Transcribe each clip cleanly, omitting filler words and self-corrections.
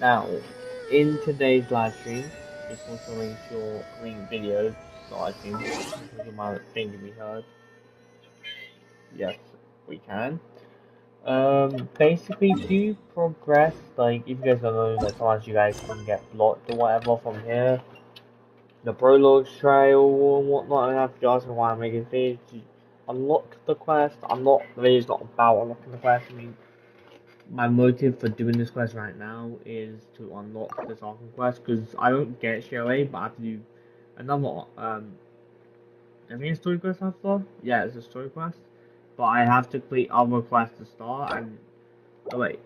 Now, in today's live stream, just also make sure videos, so I think you might think to be heard. Yes, we can. Basically, to progress, like, if you guys don't know, like, sometimes you guys can get blocked or whatever from here. The prologue trail and whatnot, and after you ask why I'm making videos to unlock the quest. It's not about unlocking the quest. I mean, my motive for doing this quest right now is to unlock this Arkham quest because I don't get it straight away, but I have to do another I think it's story quest after. Yeah, it's a story quest, but I have to complete other quests to start. And oh wait,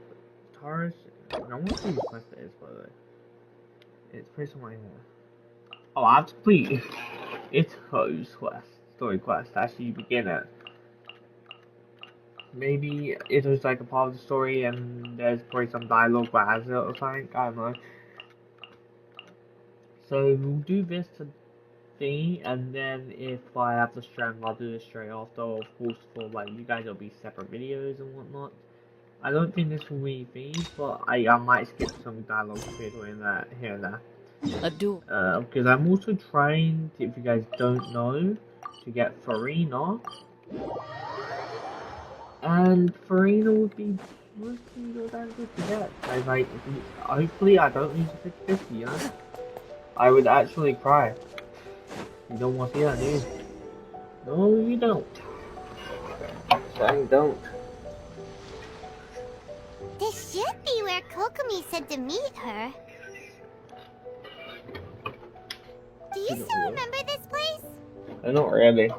Taurus. I want to see what quest it is by the way. It's pretty somewhere here. Oh, I have to complete it's Ho's quest, story quest. That's you begin it. Maybe it was like a part of the story and there's probably some dialogue that has it or something, I don't know. So we'll do this today, and then if I have the strength I'll do this straight after. Of course, for like you guys, it'll be separate videos and whatnot. I don't think this will be these, but I might skip some dialogue here and there. A duel. Because I'm also trying to, if you guys don't know, to get Farina. And Farina would be pretty good to get. Like, hopefully I don't lose a 50, you know? I would actually cry. You don't want to see that, do you? No, you don't. I don't. This should be where Kokomi said to meet her. Do you still remember this place? Not really.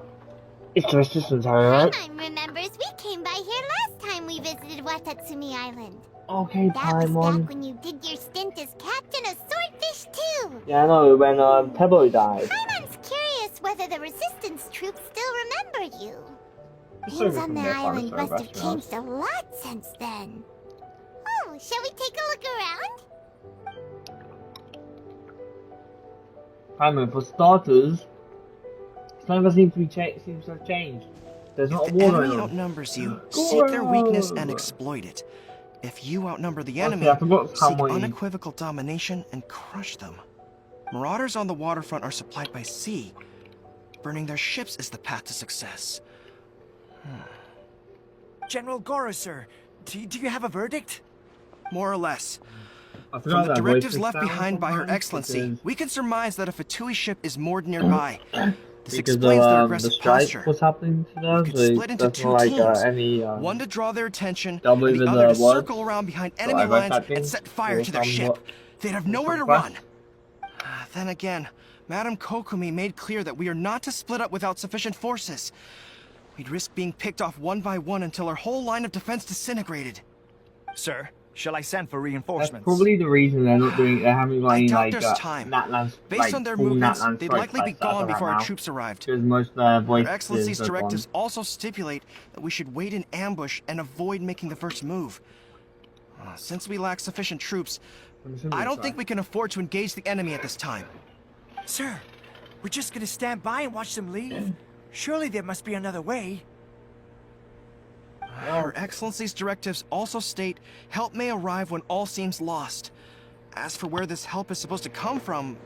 It's just this entire right? Paimon remembers we came by here last time we visited Watatsumi Island. Okay, That was Paimon. back when you did your stint as captain of Swordfish too. Yeah, I know, when Pebble died. Paimon's curious whether the resistance troops still remember you. It's Things over on from the there, island Forest, must have so changed a lot since then. Oh, shall we take a look around? Paimon, for starters, never seems to have changed. There's not a If war the enemy going on. outnumbers you, seek their weakness and exploit it. If you outnumber the enemy, Okay, I forgot how seek many. unequivocal domination and crush them. Marauders on the waterfront are supplied by sea. Burning their ships is the path to success. General Goro, sir, do you have a verdict? More or less. I From forgot the that directives voice left sound behind by Her sometimes Excellency, because- we can surmise that a Fatui ship is moored nearby. This because explains their the aggressive strike posture. was happening to them, We could so split into that's two not like teams. any One to draw their attention, double and the even other the to words. circle around behind So enemy I read lines that thing and set fire or to their some ship. what- They'd have or nowhere to some run. quest. Then again, Madame Kokomi made clear that we are not to split up without sufficient forces. We'd risk being picked off one by one until our whole line of defense disintegrated. Sir, shall I send for That's reinforcements? probably the reason they're having I like, doubt there's time. Natlands, Based like, on their full movements, Natlands they'd strike likely be fights as gone of before right our now, troops arrived. because most of their Her voices Excellency's are gone. directives also stipulate that we should wait in ambush and avoid making the first move. Since we lack sufficient troops, I don't think we can afford to engage the enemy at this time. Sir, we're just gonna stand by and watch them leave? Surely there must be another way. Her Excellency's directives also state help may arrive when all seems lost. As for where this help is supposed to come from,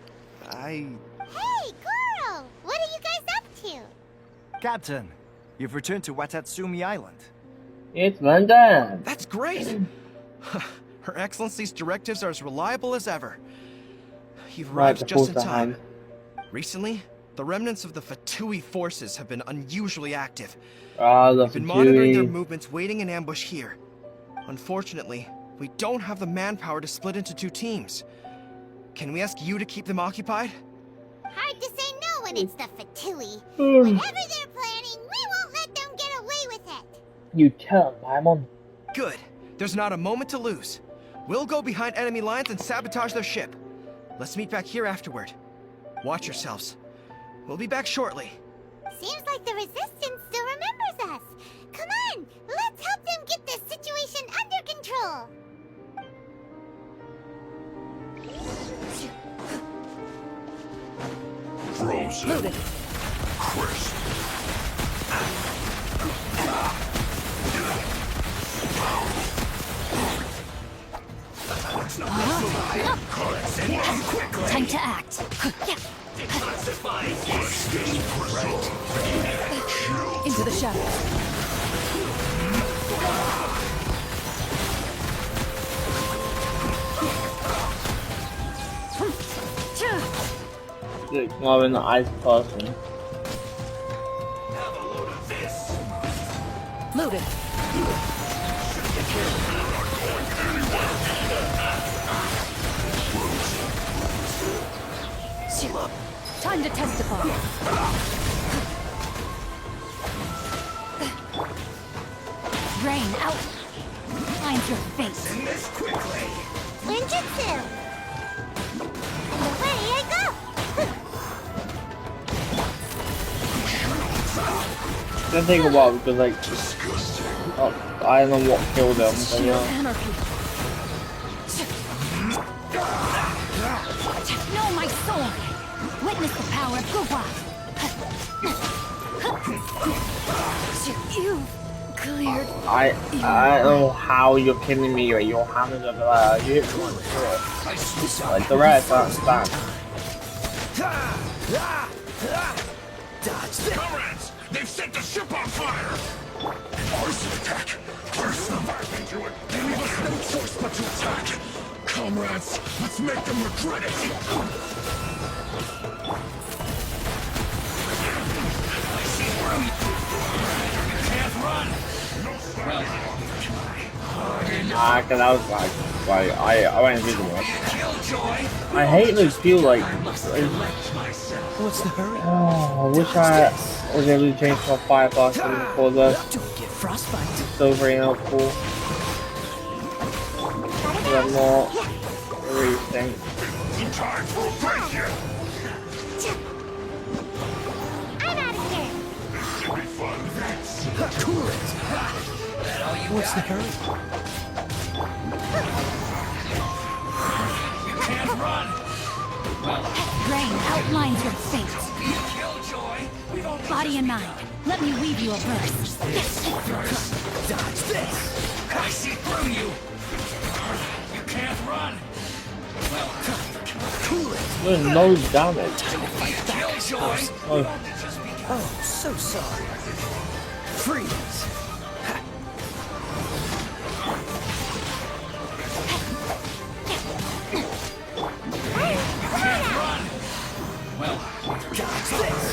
Hey, Goro! What are you guys up to? Captain, you've returned to Watatsumi Island. It's London. That's great! Her Excellency's directives are as reliable as ever. You've Right, arrived the just in force time. behind. Recently, the remnants of the Fatui forces have been unusually active. The We've been monitoring their Fatui. movements, waiting in ambush here. Unfortunately, we don't have the manpower to split into two teams. Can we ask you to keep them occupied? Hard to say no when it's the Fatui. Hmm. Whatever they're planning, we won't let them get away with it. You tell Paimon. Good. There's not a moment to lose. We'll go behind enemy lines and sabotage their ship. Let's meet back here afterward. Watch yourselves. We'll be back shortly. Seems like the Resistance still remembers us. Come on, let's help them get this situation under control. Frozen. Crisp. Time to act. Into the shadows. More an ice person. Loaded. Time to testify. Rain out. Find your face. Ninjutsu! Away I go! It's gonna take a while because like I don't know what killed them, but Sheer yeah. anarchy. Know my sword. Witness the power of Guwa. You cleared. I don't know how you're killing me. Like, your hammers are like you hit me once, sure. Like the rest, that's that. Comrades, they've set the ship on fire! Arson attack! Force them back into it! They leave us no choice but to attack! Comrades, let's make them regret it! I see through you! You can't run! No Cause I was like I went invisible. Killjoy! I hate those feel like. What's the hurry? Oh, I wish I was able to change my fire blast for the Don't get frostbite. so very helpful. But I'm not really think. Time for a break here! I'm out of here! Should be fun. Cool it. What's the hurry? You can't run! Rain outlines your fate. Killjoy! We don't Body and mind. Let me weave you a verse. Dodge this. I see through you! You can't run! Cool it. There's no damage. Killjoy! Oh, Oh, so sorry. Freeze. Dodge this.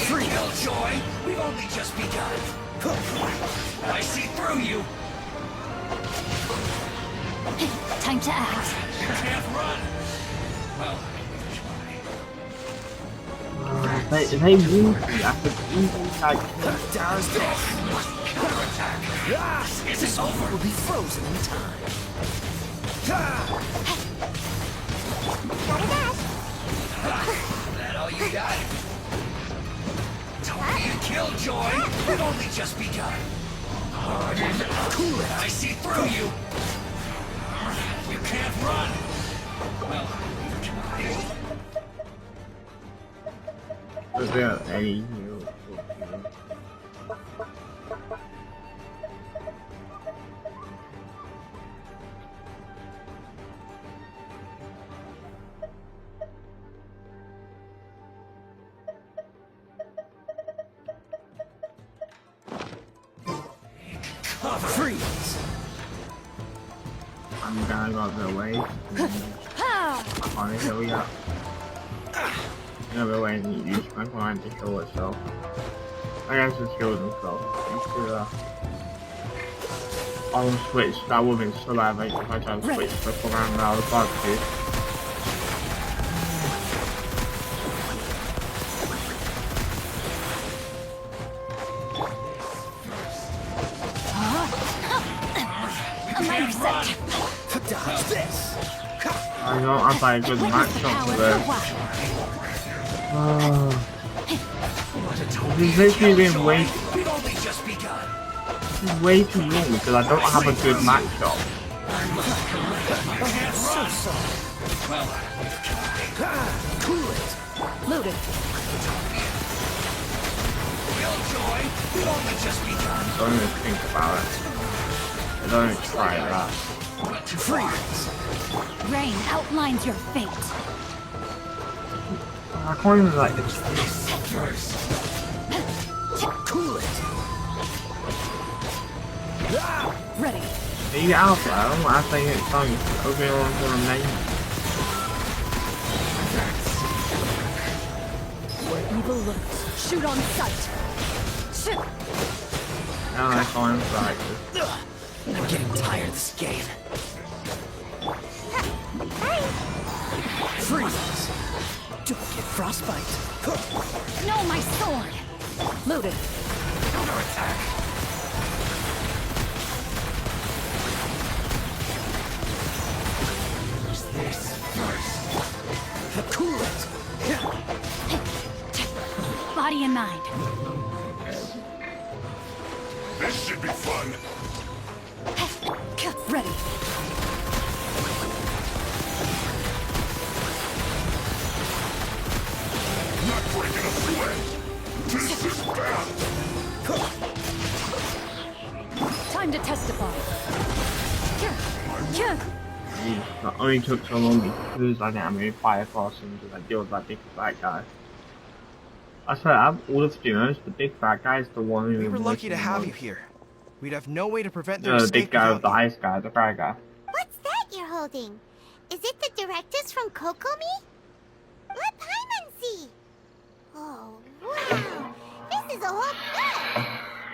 Free Killjoy! We've only just begun! I see through you! Time to act. You can't run! they moved me. I could easily tag. Dodge this. This will be frozen in time. That all you got? Tony and Killjoy! We've only just begun! Cool it! I see through you! You can't run! Was there any heal? Freeze. I'm gonna go the way. Here we go. Another way to use my command to heal itself. I guess it's healed himself. Into the on switch, that would have been so bad if I tried to switch the command that I was about to. A minor set. Dodge this. I know I'm by a good Witness the matchup power for of this. Guwa. This is literally been way, We've only just begun! way too long because I don't have a good matchup. So sorry. Cool it. Loaded. Killjoy! Don't even think about it. Don't try that. Freeze! Rain outlines your fate. I can't even like Cool it! Ready. be out there. I think it's time to open on for a name. Where evil lurks, shoot on sight. Shoot. Now I can't like I'm getting tired of this game. Freeze! Don't get frostbite. No, my sword. Loaded. Counter attack. Cool it. Body and mind. This should be fun. Ready. Not breaking a sweat. This is bad. Time to testify. That only took so long because I didn't have any fire crossing to like, deal with that big fat guy. I swear, out of all of the duos, the big fat guy is the one who. We were was lucky to the have most- you here. We'd have no way to prevent their No, the escape big guy with the without you. ice guy, the fat guy. What's that you're holding? Is it the directives from Kokomi? Let Paimon see. Oh, wow. This is a whole book.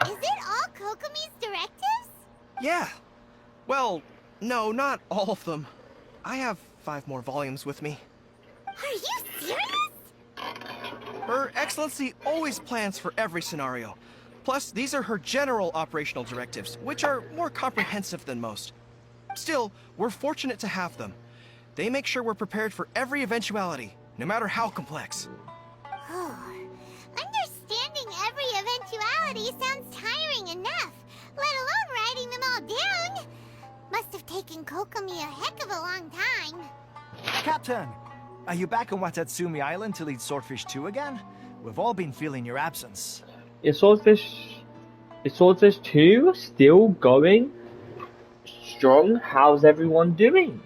Is it all Kokomi's directives? Yeah. Well, no, not all of them. I have 5 more volumes with me. Are you serious? Her Excellency always plans for every scenario. Plus, these are her general operational directives, which are more comprehensive than most. Still, we're fortunate to have them. They make sure we're prepared for every eventuality, no matter how complex. Oh, understanding every eventuality sounds tiring enough, let alone writing them all down. Must have taken Kokomi a heck of a long time. Captain, are you back on Watatsumi Island to lead Swordfish 2 again? We've all been feeling your absence. Is Swordfish 2 still going strong? How's everyone doing?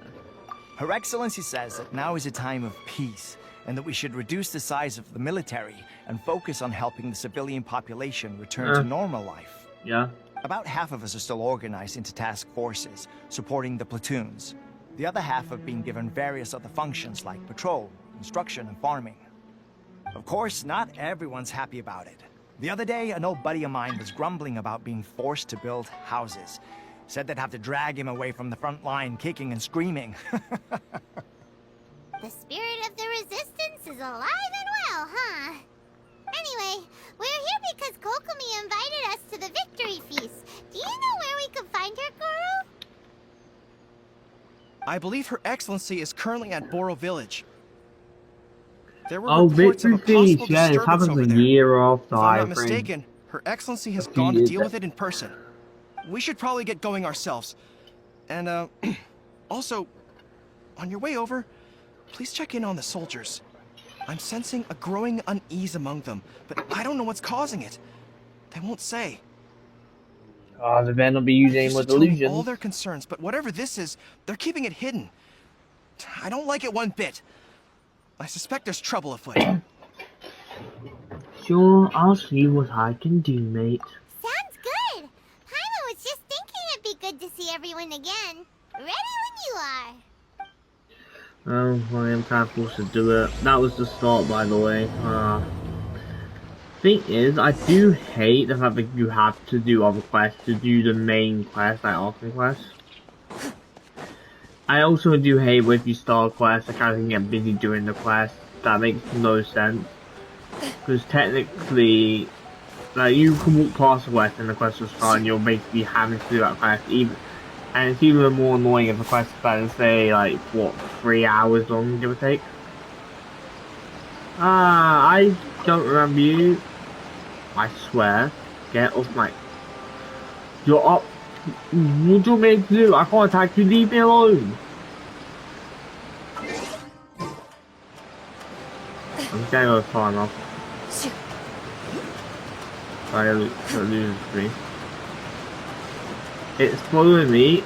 Her Excellency says that now is a time of peace, and that we should reduce the size of the military and focus on helping the civilian population return to normal life. Yeah. About half of us are still organized into task forces, supporting the platoons. The other half have been given various other functions like patrol, instruction, and farming. Of course, not everyone's happy about it. The other day, an old buddy of mine was grumbling about being forced to build houses. Said they'd have to drag him away from the front line, kicking and screaming. The spirit of the resistance is alive and well, huh? Anyway, we're here because Kokomi invited us to the victory feast. Do you know where we can find her, Goro? I believe Her Excellency is currently at Boro Village. There were Oh, reports of victory a feast. possible Yeah, it disturbance happens over a there. year after If I'm not I mistaken, Her Excellency has few gone to years deal with back. it in person. We should probably get going ourselves. And, also, on your way over, please check in on the soldiers. I'm sensing a growing unease among them, but I don't know what's causing it. They won't say. Oh, they better not be using They any used more to tell me delusions. all their concerns, but whatever this is, they're keeping it hidden. I don't like it one bit. I suspect there's trouble afoot. Sure, I'll see what I can do, mate. Sounds good. Paimon was just thinking it'd be good to see everyone again. Ready when you are. Oh, I am kind of forced to do it. That was the start, by the way. Thing is, I do hate the fact that you have to do other quests to do the main quest, like Arcane quest. I also do hate when you start a quest, I kind of get busy doing the quest. That makes no sense. Because technically, like, you can walk past the quest and the quest will start and you're basically having to do that quest. And it's even more annoying if the quest is, like, say, like, what, 3 hours long, give or take? I don't remember you. I swear. Get off my... You're up. What do you want me to do? I can't attack you, leave me alone. I'm getting over far enough. I lose me. It's following me.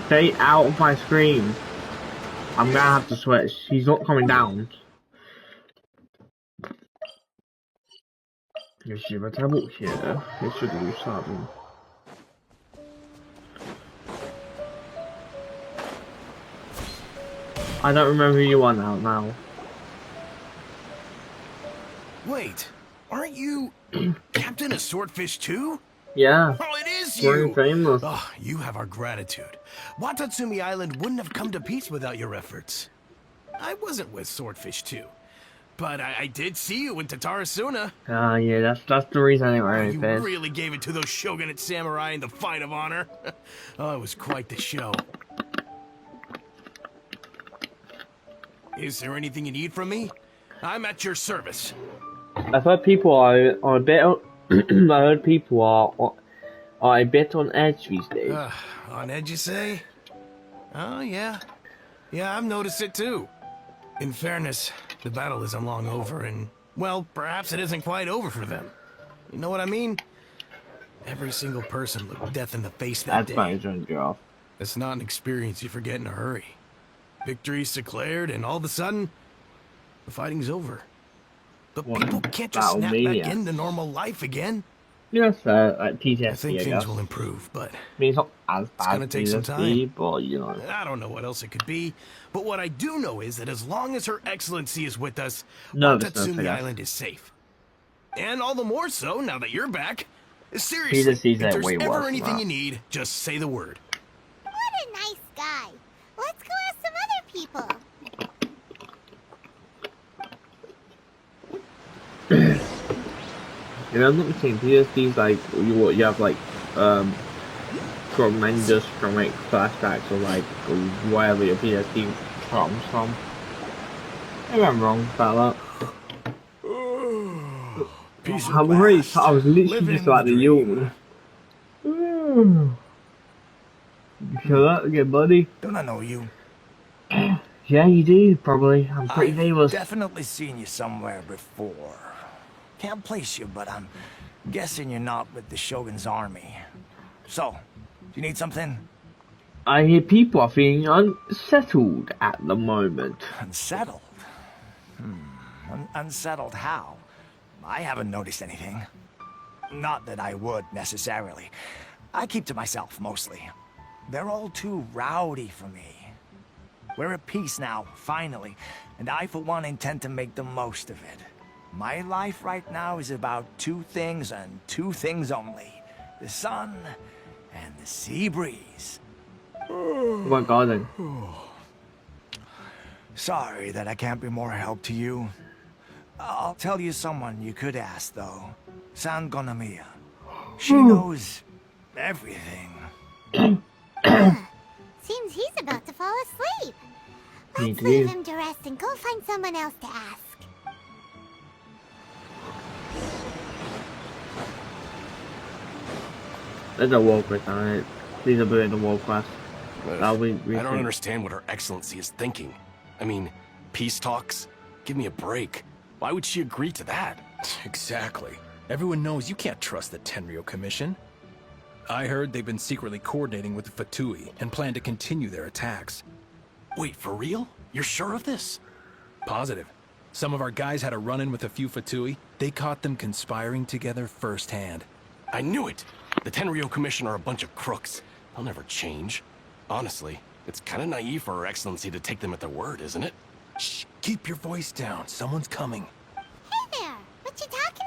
Stay out of my screen. I'm gonna have to switch. He's not coming down. 有什么在目前也是读上面。I don't remember who you are now. Wait, aren't you Captain of Swordfish too? Yeah. Oh, it is We're you! famous. Oh, you have our gratitude. Watatsumi Island wouldn't have come to peace without your efforts. I wasn't with Swordfish too, but I did see you in Tatarasuna. Yeah, that's the reason I didn't wear You anything. really gave it to those shogunate samurai in the fight of honor. Oh, it was quite the show. Is there anything you need from me? I'm at your service. I've heard people are a bit. I heard people are a bit on edge these days. On edge, you say? Oh, yeah. Yeah, I've noticed it too. In fairness, the battle isn't long over, and, well, perhaps it isn't quite over for them. You know what I mean? Every single person looked death in the face that That's my day. turn to go off. It's not an experience you forget in a hurry. Victory's declared, and all of a sudden, the fighting's over. But What? people can't just snap Battlemania. back into normal life again. Yes, like PTSD. I think I things guess. will improve, but I mean, it's not as bad gonna as take some PTSD, but you know. I don't know what else it could be. But what I do know is that as long as Her Excellency is with us, Nervousness, I Watatsumi guess. Island is safe. And all the more so now that you're back. Seriously, just sees if it there's way ever worse than anything that. you need, just say the word. What a nice guy. Let's go ask some other people. You know, I'm not saying PTSD's like you have like tremendous traumatic flashbacks or like wherever your PTSD comes from. Maybe I'm wrong about that. Peace at I'm really, last. I was literally Living just about the to dream. yawn. You feel that again, buddy? Don't I know you? Yeah, you do, probably. I'm pretty I've famous. definitely seen you somewhere before. Can't place you, but I'm guessing you're not with the Shogun's army. So, do you need something? I hear people are feeling unsettled at the moment. Unsettled? Unsettled how? I haven't noticed anything. Not that I would, necessarily. I keep to myself, mostly. They're all too rowdy for me. We're at peace now, finally, and I, for one, intend to make the most of it. My life right now is about two things and two things only. The sun and the sea breeze. Oh my god, then. Sorry that I can't be more help to you. I'll tell you someone you could ask, though. San Gonomiya. She knows everything. Seems he's about to fall asleep. Me Let's too. leave him to rest and go find someone else to ask. There's a world quest on it. Please are doing the world quest. I don't understand what Her Excellency is thinking. I mean, peace talks? Give me a break. Why would she agree to that? Exactly. Everyone knows you can't trust the Tenryo Commission. I heard they've been secretly coordinating with the Fatui and plan to continue their attacks. Wait, for real? You're sure of this? Positive. Some of our guys had a run-in with a few Fatui. They caught them conspiring together firsthand. I knew it! The Tenryo Commission are a bunch of crooks. They'll never change. Honestly, it's kind of naive for Her Excellency to take them at their word, isn't it? Shh, keep your voice down. Someone's coming. Hey there, what you talking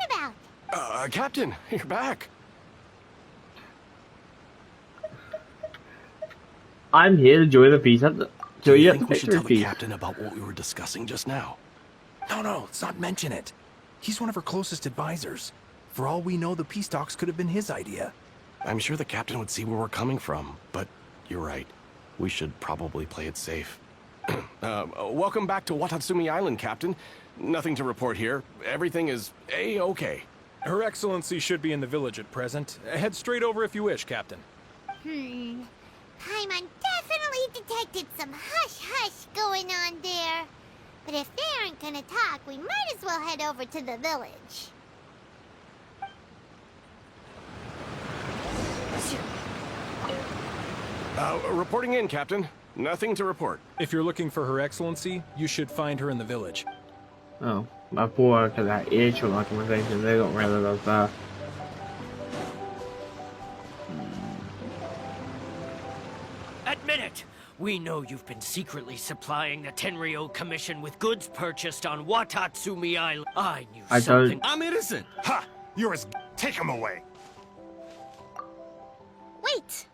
about? Captain, you're back. I'm here to join the peace at the Do you join think the we should tell victory the feast. captain about what we were discussing just now? No, let's not mention it. He's one of her closest advisors. For all we know, the peace talks could have been his idea. I'm sure the captain would see where we're coming from, but you're right. We should probably play it safe. Welcome back to Watatsumi Island, Captain. Nothing to report here. Everything is A-okay. Her Excellency should be in the village at present. Head straight over if you wish, Captain. Paimon definitely detected some hush-hush going on there. But if they aren't gonna talk, we might as well head over to the village. Reporting in, Captain. Nothing to report. If you're looking for Her Excellency, you should find her in the village. Oh, I thought because that earshot documentation, they got rid of those there. Admit it! We know you've been secretly supplying the Tenryo Commission with goods purchased on Watatsumi Island. I knew I something. don't- I'm innocent. Ha! You're as... Take him away. Wait!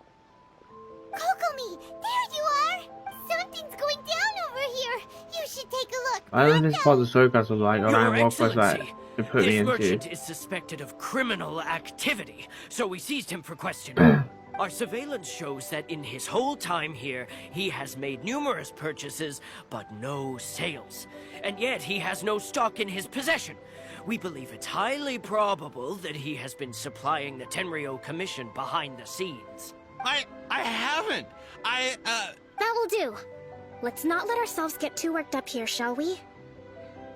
Kokomi, there you are! Something's going down over here. You should take a look. I don't just part the circus was like, Your around what was that? Excellency, To put me this into. merchant is suspected of criminal activity, so we seized him for questioning. Our surveillance shows that in his whole time here, he has made numerous purchases, but no sales. And yet he has no stock in his possession. We believe it's highly probable that he has been supplying the Tenryo Commission behind the scenes. I haven't. That will do. Let's not let ourselves get too worked up here, shall we?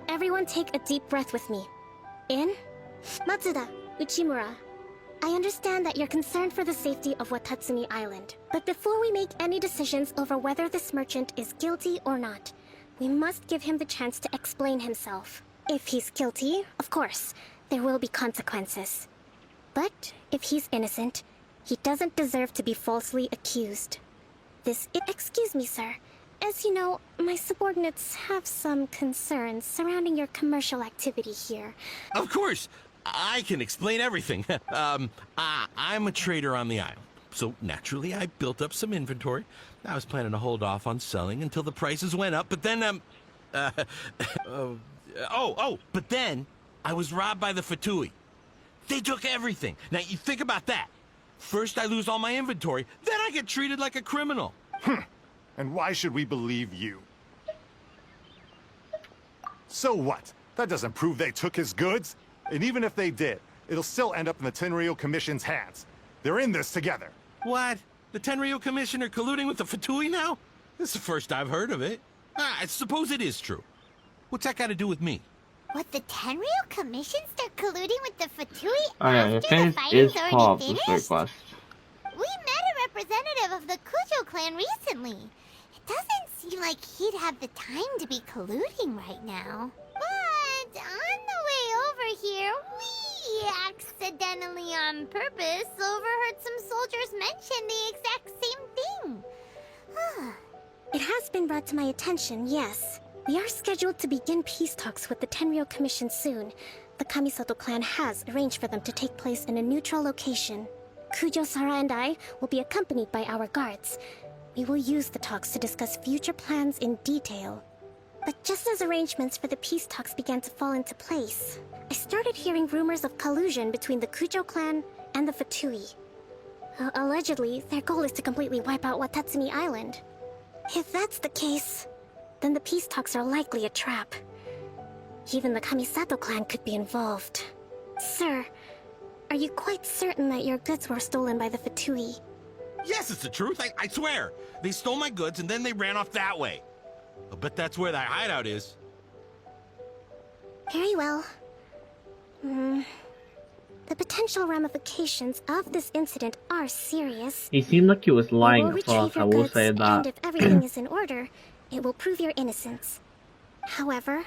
Everyone take a deep breath with me. In. Matsuda, Uchimura. I understand that you're concerned for the safety of Watatsumi Island. But before we make any decisions over whether this merchant is guilty or not, we must give him the chance to explain himself. If he's guilty, of course, there will be consequences. But if he's innocent, he doesn't deserve to be falsely accused. Excuse me, sir. As you know, my subordinates have some concerns surrounding your commercial activity here. Of course. I can explain everything. I'm a trader on the island. So naturally, I built up some inventory. I was planning to hold off on selling until the prices went up, but then, but then I was robbed by the Fatui. They took everything. Now, you think about that. First, I lose all my inventory, then I get treated like a criminal. And why should we believe you? So what? That doesn't prove they took his goods. And even if they did, it'll still end up in the Tenryo Commission's hands. They're in this together. What? The Tenryo Commission are colluding with the Fatui now? This is the first I've heard of it. I suppose it is true. What's that got to do with me? What, the Tenryo Commission start colluding with the Fatui Oh yeah, the after the finish fighting's is already part of the finished? quest. We met a representative of the Kujo clan recently. It doesn't seem like he'd have the time to be colluding right now. But on the way over here, we accidentally on purpose overheard some soldiers mention the exact same thing. It has been brought to my attention, yes. We are scheduled to begin peace talks with the Tenryo Commission soon. The Kamisato clan has arranged for them to take place in a neutral location. Kujo-Sara and I will be accompanied by our guards. We will use the talks to discuss future plans in detail. But just as arrangements for the peace talks began to fall into place, I started hearing rumors of collusion between the Kujo clan and the Fatui. Allegedly, their goal is to completely wipe out Watatsumi Island. If that's the case, then the peace talks are likely a trap. Even the Kamisato clan could be involved. Sir, are you quite certain that your goods were stolen by the Fatui? Yes, it's the truth. I swear. They stole my goods and then they ran off that way. I'll bet that's where that hideout is. Very well. The potential ramifications of this incident are serious. He seemed like he was We lying will at first, retrieve I your will goods, say and that. if everything is in order, it will prove your innocence. However,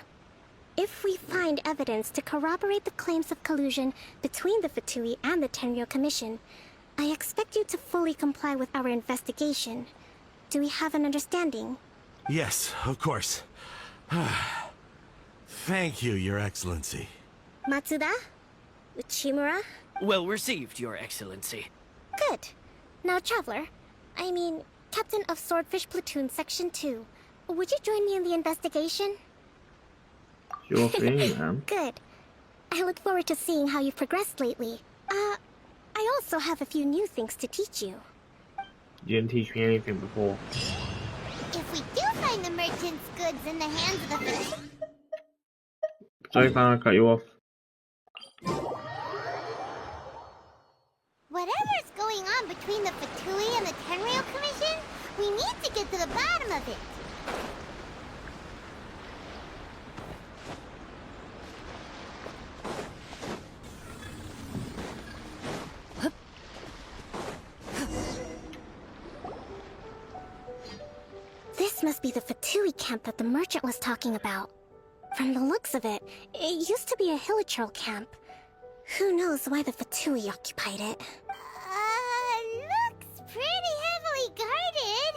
if we find evidence to corroborate the claims of collusion between the Fatui and the Tenryo Commission, I expect you to fully comply with our investigation. Do we have an understanding? Yes, of course. Thank you, Your Excellency. Matsuda? Uchimura? Well received, Your Excellency. Good. Now, Traveler, Captain of Swordfish Platoon Section 2, would you join me in the investigation? Sure thing, man. Good. I look forward to seeing how you've progressed lately. I also have a few new things to teach you. You didn't teach me anything before. If we do find the merchant's goods in the hands of the Fatui... Sorry, fine, I cut you off. Whatever's going on between the Fatui and the Tenryo Commission, we need to get to the bottom of it. must be the Fatui camp that the merchant was talking about. From the looks of it, it used to be a hilichurl camp. Who knows why the Fatui occupied it? Looks pretty heavily guarded.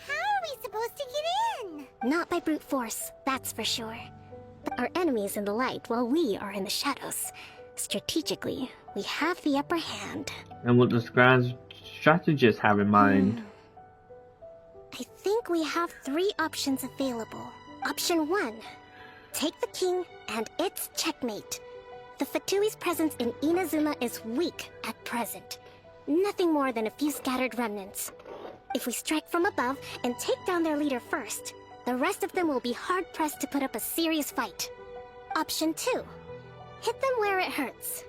How are we supposed to get in? Not by brute force, that's for sure. Our enemies in the light while we are in the shadows. Strategically, we have the upper hand. And what does grand strategist have in mind? I think we have 3 options available. Option 1. Take the king, and it's checkmate. The Fatui's presence in Inazuma is weak at present. Nothing more than a few scattered remnants. If we strike from above and take down their leader first, the rest of them will be hard-pressed to put up a serious fight. Option 2. Hit them where it hurts.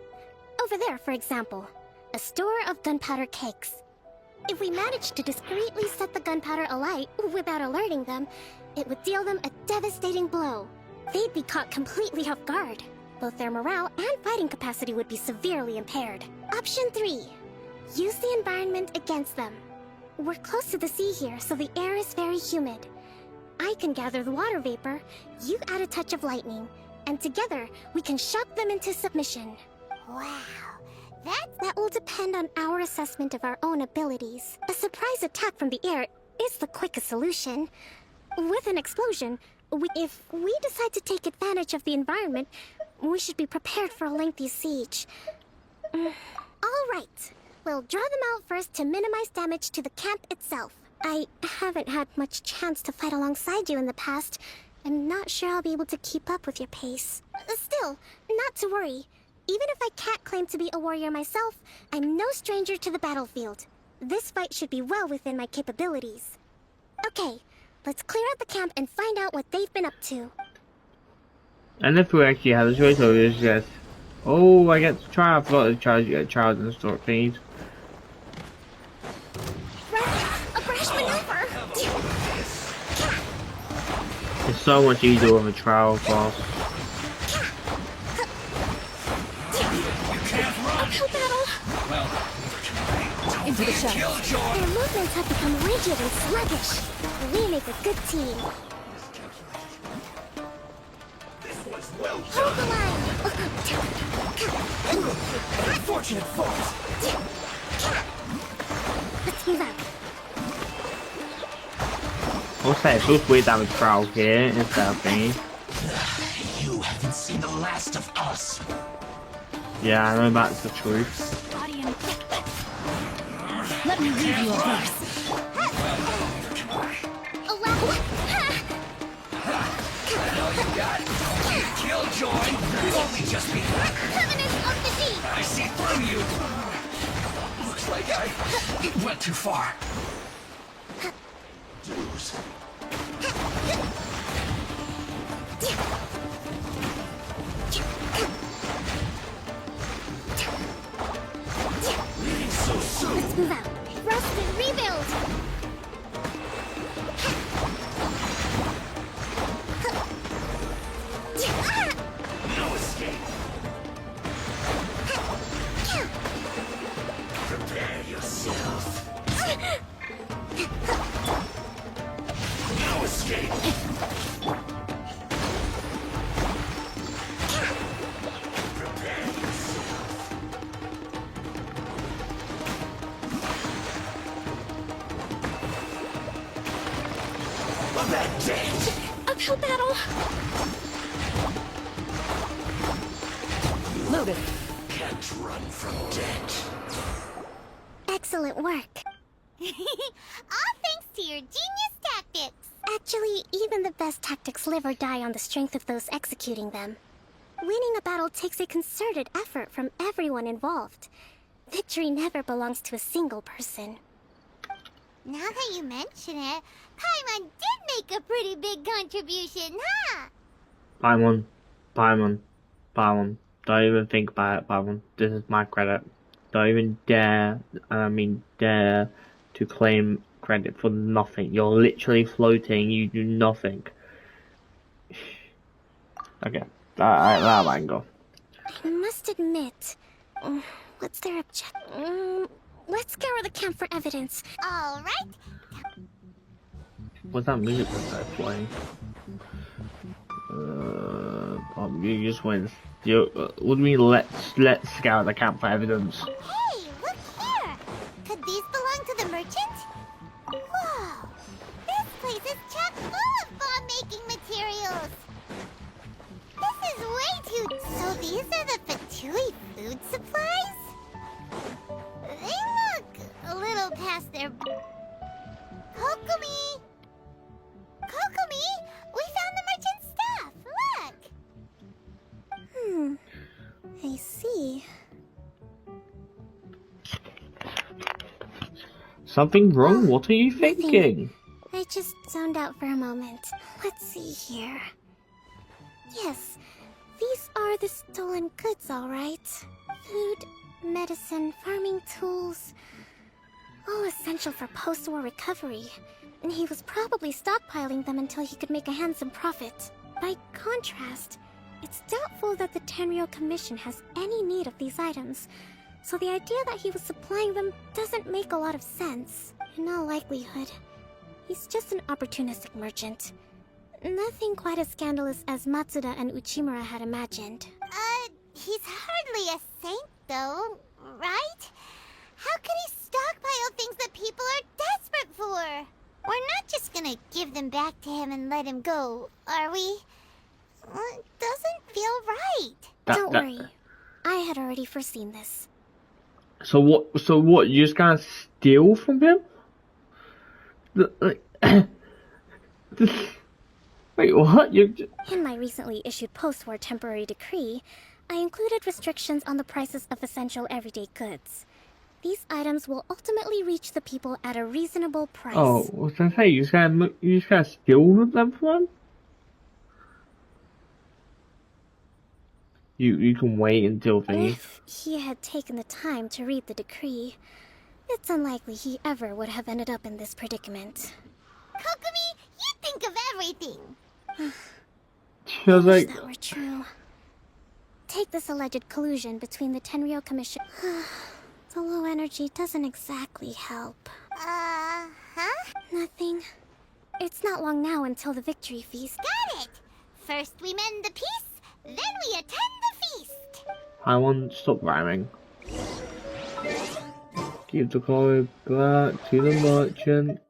Over there, for example, a store of gunpowder cakes. If we manage to discreetly set the gunpowder alight without alerting them, it would deal them a devastating blow. They'd be caught completely off guard. Both their morale and fighting capacity would be severely impaired. Option 3. Use the environment against them. We're close to the sea here, so the air is very humid. I can gather the water vapor, you add a touch of lightning, and together we can shock them into submission. Wow, That will depend on our assessment of our own abilities. A surprise attack from the air is the quickest solution. With an explosion, if we decide to take advantage of the environment, we should be prepared for a lengthy siege. All right. We'll draw them out first to minimize damage to the camp itself. I haven't had much chance to fight alongside you in the past. I'm not sure I'll be able to keep up with your pace. Still, not to worry. Even if I can't claim to be a warrior myself, I'm no stranger to the battlefield. This fight should be well within my capabilities. Okay, let's clear out the camp and find out what they've been up to. And if we actually have a choice, or is just, oh, I get to try. I forgot to try to get trials and sort things. A brash maneuver! It's so much easier with a trial class. Uphill battle! Into the shadows. Their movements have become rigid and sluggish. We make a good team. Hold the line! Unfortunate fault. Let's move out. I'll say it feels weird to have a trial here instead of thingy. You haven't seen the last of us. Yeah, I know that's the truth. Let me read you a verse. Killjoy, you've only just begun. Covenant of the Sea! I see through you. Looks like I went too far. Dues. Leaving so soon. Let's move out. Rust and rebuild! No escape. Prepare yourself. No escape. Prepare yourself. Of that dead. Uphill battle! Loaded. Can't run from debt. Excellent work. All thanks to your genius tactics! Actually, even the best tactics live or die on the strength of those executing them. Winning a battle takes a concerted effort from everyone involved. Victory never belongs to a single person. Now that you mention it, Paimon did make a pretty big contribution, huh? Paimon. Don't even think about it, Paimon. This is my credit. Don't even dare, and I mean dare, to claim credit for nothing. You're literally floating, you do nothing. Okay, that might go. I must admit, what's their objective? Let's scour the camp for evidence. All right. What's that music that's playing? You just went. What do you mean? Let's scout the camp for evidence. Hey, look here! Could these belong to the merchant? Whoa! This place is chock full of bomb-making materials! This is way too... So these are the Fatui food supplies? They look a little past their... Kokomi! Kokomi! We found the merchant's stuff! Look! I see. Something wrong? What are you thinking? I just zoned out for a moment. Let's see here. Yes, these are the stolen goods, all right. Food, medicine, farming tools. All essential for post-war recovery. And he was probably stockpiling them until he could make a handsome profit. By contrast, it's doubtful that the Tenryou Commission has any need of these items, so the idea that he was supplying them doesn't make a lot of sense. In all likelihood, he's just an opportunistic merchant. Nothing quite as scandalous as Matsuda and Uchimura had imagined. He's hardly a saint, though, right? How could he stockpile things that people are desperate for? We're not just gonna give them back to him and let him go, are we? It doesn't feel right. Don't worry. I had already foreseen this. So what? You just gonna steal from him? Wait, what? In my recently issued post-war temporary decree, I included restrictions on the prices of essential everyday goods. These items will ultimately reach the people at a reasonable price. Oh, what was I say? You just gotta steal them from him? You can wait until thingy. If he had taken the time to read the decree, it's unlikely he ever would have ended up in this predicament. Kokomi, you think of everything! I was like, that were true. Take this alleged collusion between the Tenryou Commission. The low energy doesn't exactly help. Huh? Nothing. It's not long now until the victory feast. Got it! First we mend the peace, then we attend the feast! I want to stop rhyming. Give the coin back to the merchant.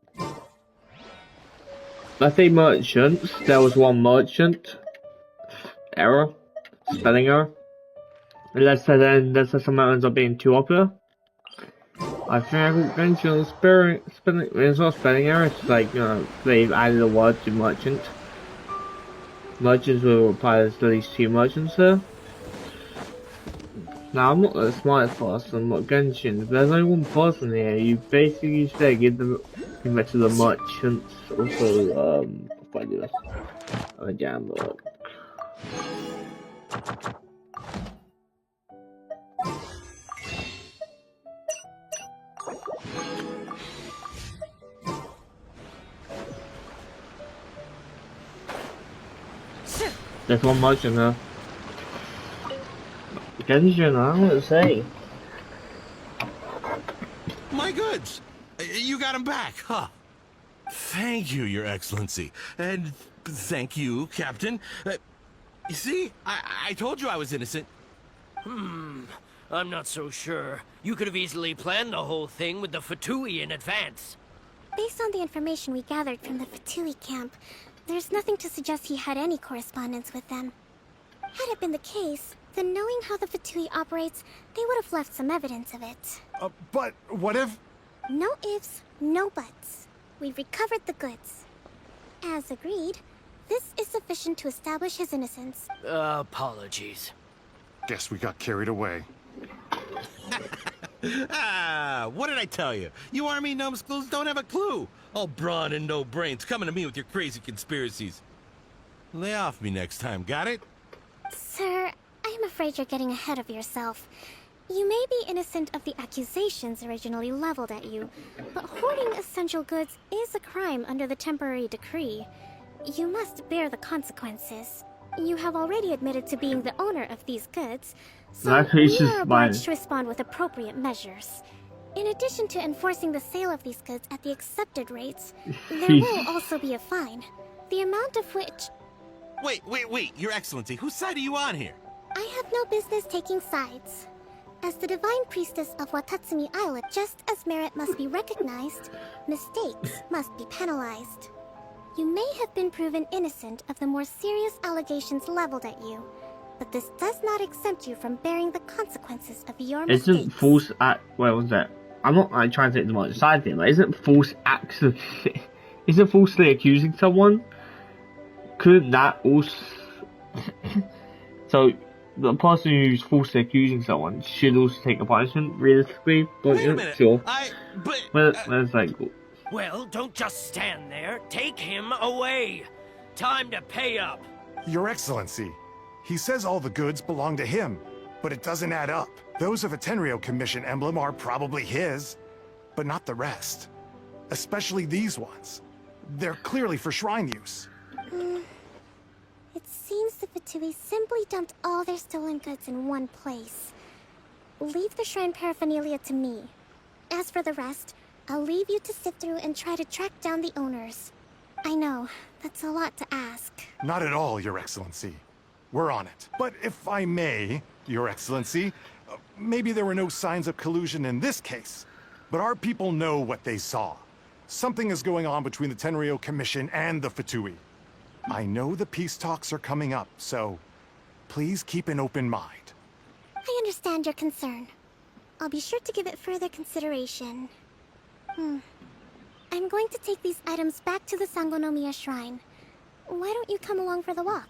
I say merchants. There was one merchant. Error. Spelling error. Let's say some ends up being too popular. I think I could mention spelling. It's not spelling error. It's like, you know, they've added a word to merchant. Merchants will reply as at least 2 merchants there. Now, I'm not the smartest person, but Genshin, if there's only one person here, you basically say give it to the merchants. Also, if I do this, a jam book. There's one merchant there. Genshin, I don't know what to say. My goods! You got them back, huh? Thank you, Your Excellency. And thank you, Captain. You see, I told you I was innocent. I'm not so sure. You could have easily planned the whole thing with the Fatui in advance. Based on the information we gathered from the Fatui camp, there's nothing to suggest he had any correspondence with them. Had it been the case, then knowing how the Fatui operates, they would have left some evidence of it. But what if... No ifs, no buts. We've recovered the goods. As agreed, this is sufficient to establish his innocence. Apologies. Guess we got carried away. What did I tell you? You army numbskulls don't have a clue. All brawn and no brains coming to me with your crazy conspiracies. Lay off me next time, got it? Sir, I'm afraid you're getting ahead of yourself. You may be innocent of the accusations originally leveled at you, but hoarding essential goods is a crime under the temporary decree. You must bear the consequences. You have already admitted to being the owner of these goods, so we are obliged to respond with appropriate measures. In addition to enforcing the sale of these goods at the accepted rates, there Jeez. will also be a fine, the amount of which... Wait, Your Excellency, whose side are you on here? I have no business taking sides. As the divine priestess of Watatsumi Island, just as merit must be recognized, mistakes must be penalized. You may have been proven innocent of the more serious allegations leveled at you, but this does not exempt you from bearing the consequences of your mistakes. Isn't false act? Wait, what's that? I'm not like trying to take them on the side thing, but isn't false acts of isn't falsely accusing someone? Couldn't that also? So the person who's falsely accusing someone should also take a punishment, realistically. But Wait a minute. sure. But Where's like? Well, don't just stand there. Take him away. Time to pay up. Your Excellency, he says all the goods belong to him, but it doesn't add up. Those of a Tenryou Commission emblem are probably his, but not the rest. Especially these ones. They're clearly for shrine use. It seems the Fatui simply dumped all their stolen goods in one place. Leave the shrine paraphernalia to me. As for the rest, I'll leave you to sift through and try to track down the owners. I know, that's a lot to ask. Not at all, Your Excellency. We're on it. But if I may, Your Excellency, maybe there were no signs of collusion in this case, but our people know what they saw. Something is going on between the Tenryou Commission and the Fatui. I know the peace talks are coming up, so please keep an open mind. I understand your concern. I'll be sure to give it further consideration. I'm going to take these items back to the Sangonomiya Shrine. Why don't you come along for the walk?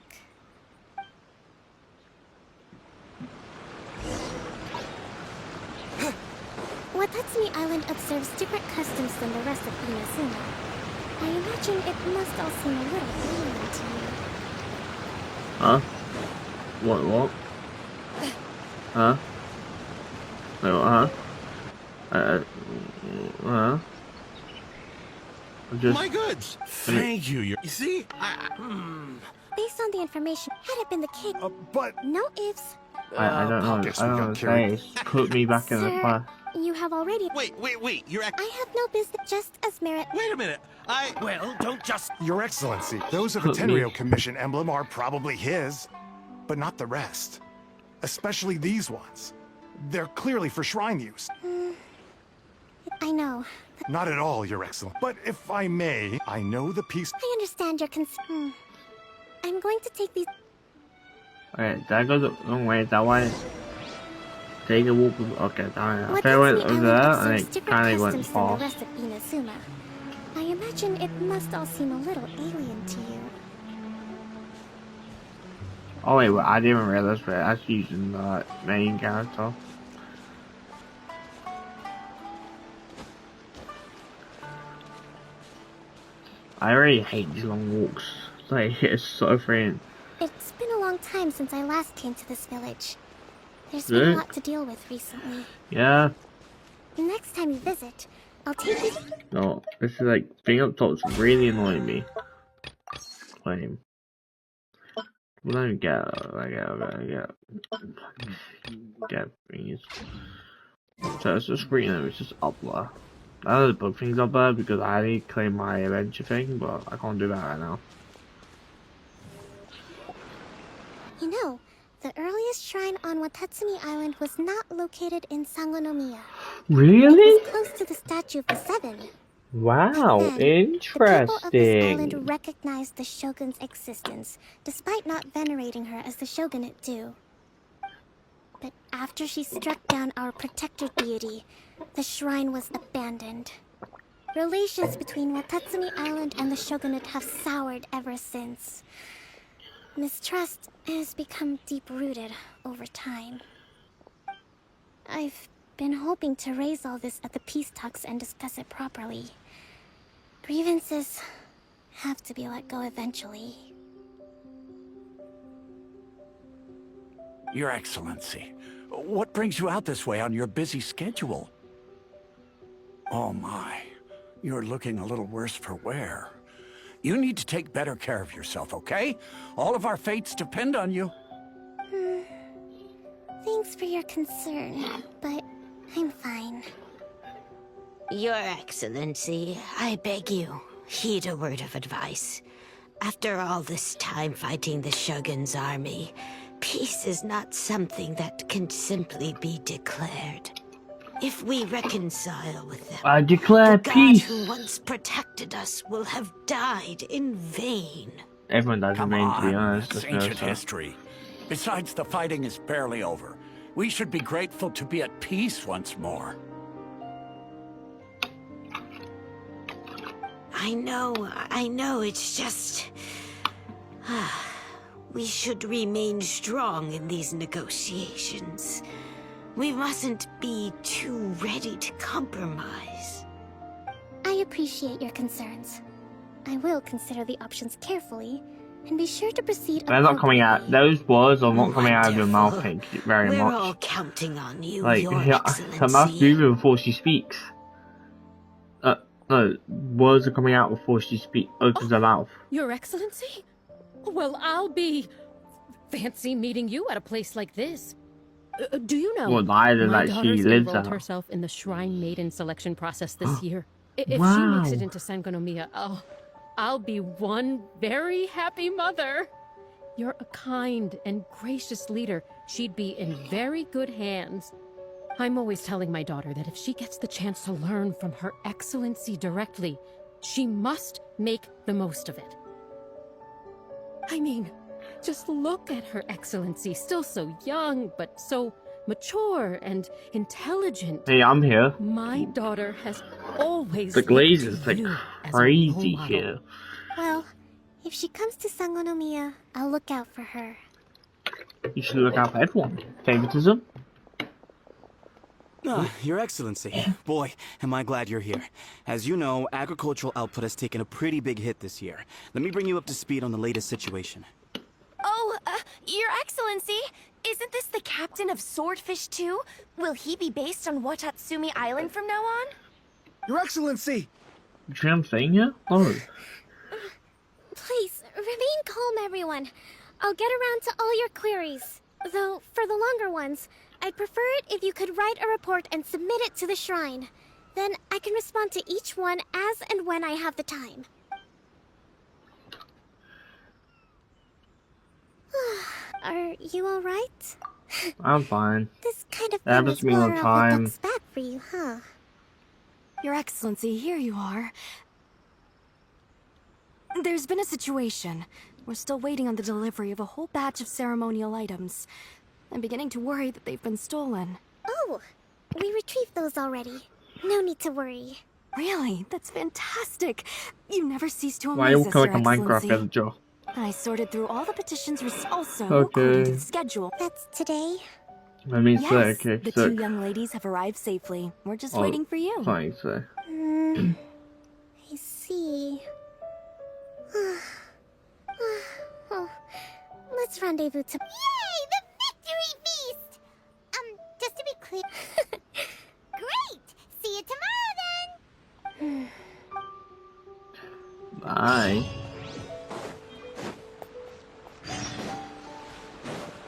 Watatsumi Island observes different customs than the rest of Inazuma. I imagine it must all seem a little alien to you. Huh? What? Huh? Wait, huh? Just... My goods! Thank you, you see? Based on the information, had it been the case... but... No ifs. I don't know. I don't know. Say, put me back in the class. You have already... Wait, Your I have no business, just as merit... Wait a minute. Well, don't just... Your Excellency, those of a Tenryou Commission emblem are probably his, but not the rest. Especially these ones. They're clearly for shrine use. I know. Not at all, Your Excellency. But if I may, I know the peace... I understand your concern. I'm going to take these... Alright, that goes a long way. That one... Take a walk... Okay, I went over there and it kind of went fast. The rest of Inazuma. I imagine it must all seem a little alien to you. Oh wait, I didn't even realize that. That's using the main character. I already hate these long walks. Like, it's so freeing. It's been a long time since I last came to this village. There's been a lot to deal with recently. Yeah. Next time you visit, I'll take you... No, this is like, being up top's really annoying me. Lame. Let me get things. So it's just green and it's just up there. I know there's bug things up there because I need to claim my adventure thing, but I can't do that right now. You know, the earliest shrine on Watatsumi Island was not located in Sangonomiya. Really? It was close to the Statue of the Seven. Wow, Then, interesting. the people of this island recognized the shogun's existence, despite not venerating her as the shogunate do. But after she struck down our protector deity, the shrine was abandoned. Relations between Watatsumi Island and the shogunate have soured ever since. Mistrust has become deep-rooted over time. I've been hoping to raise all this at the peace talks and discuss it properly. Grievances have to be let go eventually. Your Excellency, what brings you out this way on your busy schedule? Oh my, you're looking a little worse for wear. You need to take better care of yourself, okay? All of our fates depend on you. Thanks for your concern, but I'm fine. Your Excellency, I beg you, heed a word of advice. After all this time fighting the Shogun's army, peace is not something that can simply be declared. If we reconcile with them, I declare the god peace. who once protected us will have died in vain. Everyone does in Come vain, to be on, honest. that's Let's be honest, ancient so. history. Besides, the fighting is barely over. We should be grateful to be at peace once more. I know, it's just... we should remain strong in these negotiations. We mustn't be too ready to compromise. I appreciate your concerns. I will consider the options carefully, and be sure to proceed They're not coming out. Those words are not coming out of your mouth, Wonderful. thank you very We're much. all counting on you, Like, Your her mouth's Excellency. moving before she speaks. No, words are coming out before she opens her mouth. Your Excellency? Well, I'll be... fancy meeting you at a place like this. Do you know, Well, the island my that she daughter's lives enrolled at. herself in the Shrine Maiden selection process this year. If she Wow. makes it into Sangonomiya, I'll be one very happy mother. You're a kind and gracious leader. She'd be in very good hands. I'm always telling my daughter that if she gets the chance to learn from Her Excellency directly, she must make the most of it. I mean, just look at Her Excellency, still so young, but so mature and intelligent. Hey, I'm here. My daughter has always The glaze looked is to like you as a crazy role model. here. Well, if she comes to Sangonomiya, I'll look out for her. You should look out for everyone. Favoritism? Your Excellency. Boy, am I glad you're here. As you know, agricultural output has taken a pretty big hit this year. Let me bring you up to speed on the latest situation. Oh, Your Excellency, isn't this the captain of Swordfish too? Will he be based on Watatsumi Island from now on? Your Excellency! You see what I'm saying here? Oh. Please, remain calm, everyone. I'll get around to all your queries. Though, for the longer ones, I'd prefer it if you could write a report and submit it to the shrine. Then I can respond to each one as and when I have the time. Are you alright? I'm fine. This kind of That thing happens is to me all water the off the time. duck's back for you, huh? Your Excellency, here you are. There's been a situation. We're still waiting on the delivery of a whole batch of ceremonial items. I'm beginning to worry that they've been stolen. Oh, we retrieved those already. No need to worry. Really? That's fantastic. You never cease to Why are you amaze us, looking like Your a Minecraft Excellency. villager? I sorted through all the petitions also according to Okay. the schedule. That's today? I mean, Yes, sick, okay, the two sick. young ladies have arrived safely. We're just Oh, waiting for you. fine, so. I see. Oh, let's rendezvous to... Yay! The victory feast! Just to be clear... Great! See you tomorrow then! Bye.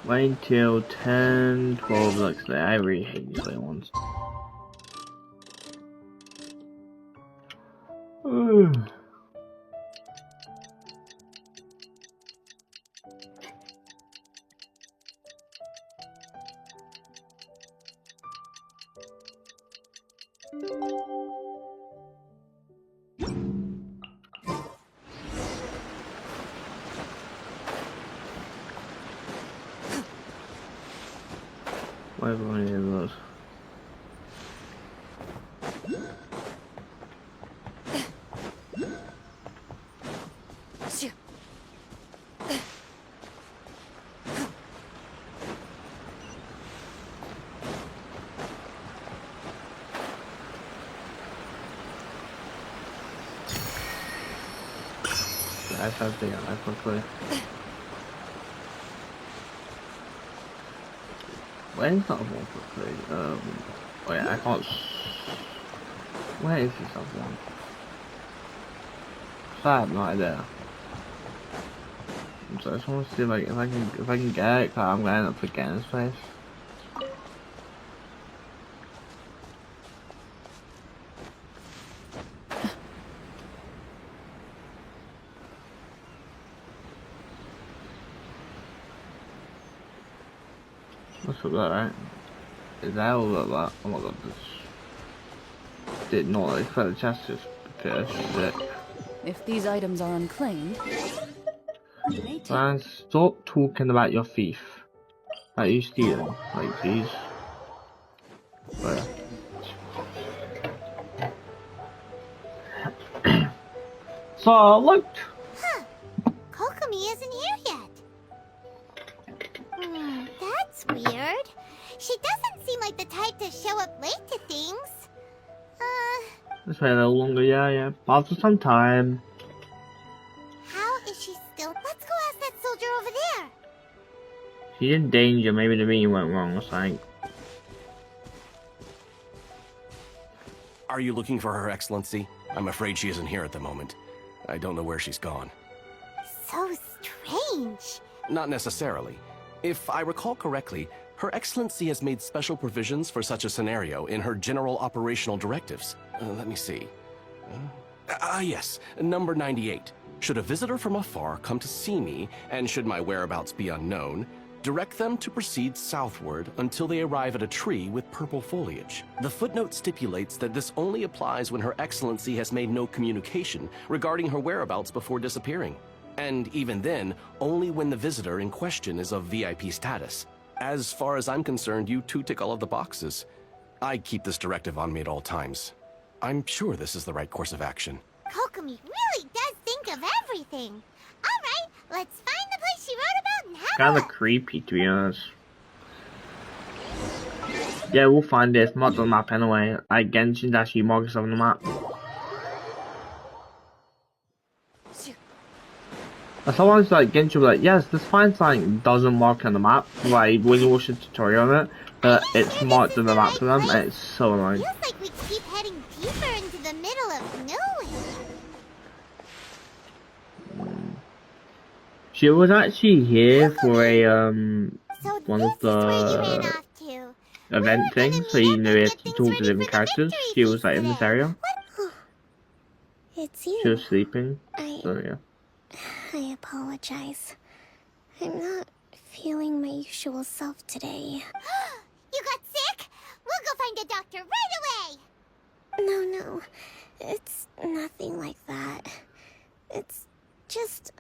Wait until 10, 12 looks there. I really hate these little ones. Why have I any of those? I have to get that quickly. Where's that one quickly? Wait, I can't. Where is this other one? I have no idea. So I just want to see like if I can get it. Cause I'm gonna end up forgetting this place. Let's look at that, right? Is that all of that? Oh my god, this did not expect the chest to appear. Shit. If these items are unclaimed, you may take Man, stop talking about your thief. Like you stealing. Like, jeez. But yeah. So I looked. Huh. Kokomi isn't here yet. That's weird. She doesn't seem like the type to show up late to things. Let's wait a little longer, yeah. After some time. How is she still? Let's go ask that soldier over there. She's in danger, maybe the meeting went wrong or something. Are you looking for Her Excellency? I'm afraid she isn't here at the moment. I don't know where she's gone. So strange. Not necessarily. If I recall correctly, Her Excellency has made special provisions for such a scenario in her general operational directives. Let me see. Yes, number 98. Should a visitor from afar come to see me, and should my whereabouts be unknown, direct them to proceed southward until they arrive at a tree with purple foliage. The footnote stipulates that this only applies when Her Excellency has made no communication regarding her whereabouts before disappearing. And even then, only when the visitor in question is of VIP status. As far as I'm concerned, you two tick all of the boxes. I keep this directive on me at all times. I'm sure this is the right course of action. Kokomi really does think of everything. All right, let's find the place she wrote about and have a Kinda look. creepy, to be honest. Yeah, we'll find it. It's marked on the map anyway. Like Genshin's actually marked itself on the map. And someone's like Genshin will be like, yes, this find sign doesn't mark on the map. Like when you watch the tutorial on it, but it's marked on the map for them, and it's so annoying. Feels like we keep heading deeper into the middle of nowhere. She was actually here for a one of the event things, so you know you have to talk to different characters. She was like in this area. It's you. She was sleeping. So yeah. I apologize. I'm not feeling my usual self today. You got sick? We'll go find a doctor right away. No. It's nothing like that. It's just...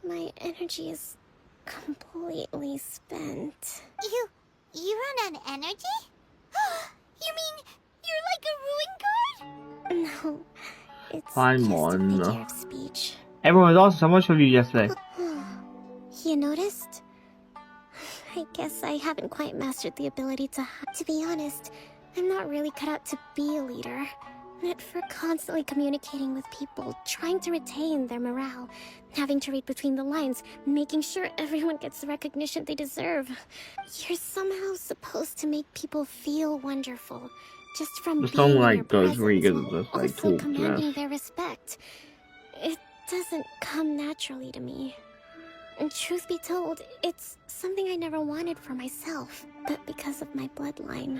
my energy is completely spent. You run on energy? You mean you're like a ruin guard? No, it's I'm just a on. figure of speech. Everyone was awesome. So much of you yesterday. You noticed? I guess I haven't quite mastered the ability to... To be honest, I'm not really cut out to be a leader. Meant for constantly communicating with people, trying to retain their morale, having to read between the lines, making sure everyone gets the recognition they deserve. You're somehow supposed to make people feel wonderful, just from The being song in like your goes really good presence, at this, like also talk to commanding us. their respect. It doesn't come naturally to me. And truth be told, it's something I never wanted for myself, but because of my bloodline,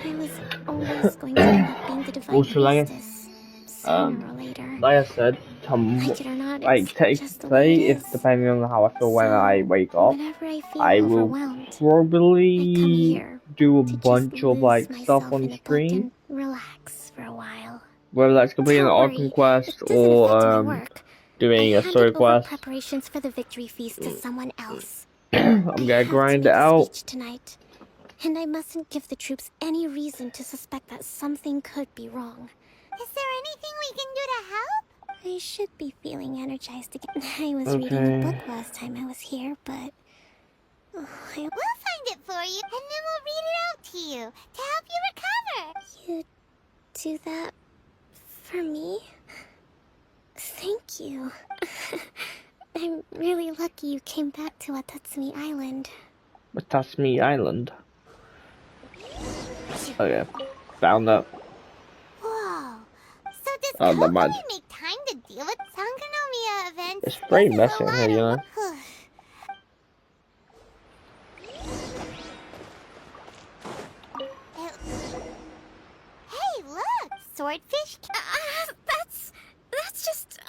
I was always going to end up being the divine Also, like, priestess, sooner or later. like I said, Like it or not, like it's just the way technically, it if depending on how I feel when I wake up, whenever I feel I will overwhelmed, probably do a bunch of like lose stuff myself on in a book stream. and relax for a while. Whether that's completing an Don't arc worry, quest it doesn't or affect my work. doing I a story handed over quest. preparations for the victory feast to someone else. I'm gonna grind it out. Tonight, and I mustn't give the troops any reason to suspect that something could be wrong. Is there anything we can do to help? I should be feeling energized again. I was reading Okay. a book last time I was here, but... We'll find it for you, and then we'll read it out to you, to help you recover. You do that for me? Thank you. I'm really lucky you came back to Watatsumi Island. Watatsumi Island. Okay, found that. Whoa. So does Oh, never mind. Kokomi make time to deal with Sangonomiya events? It's pretty This is messy a in lot here, you of- know. Hey, look! Swordfish. That's just,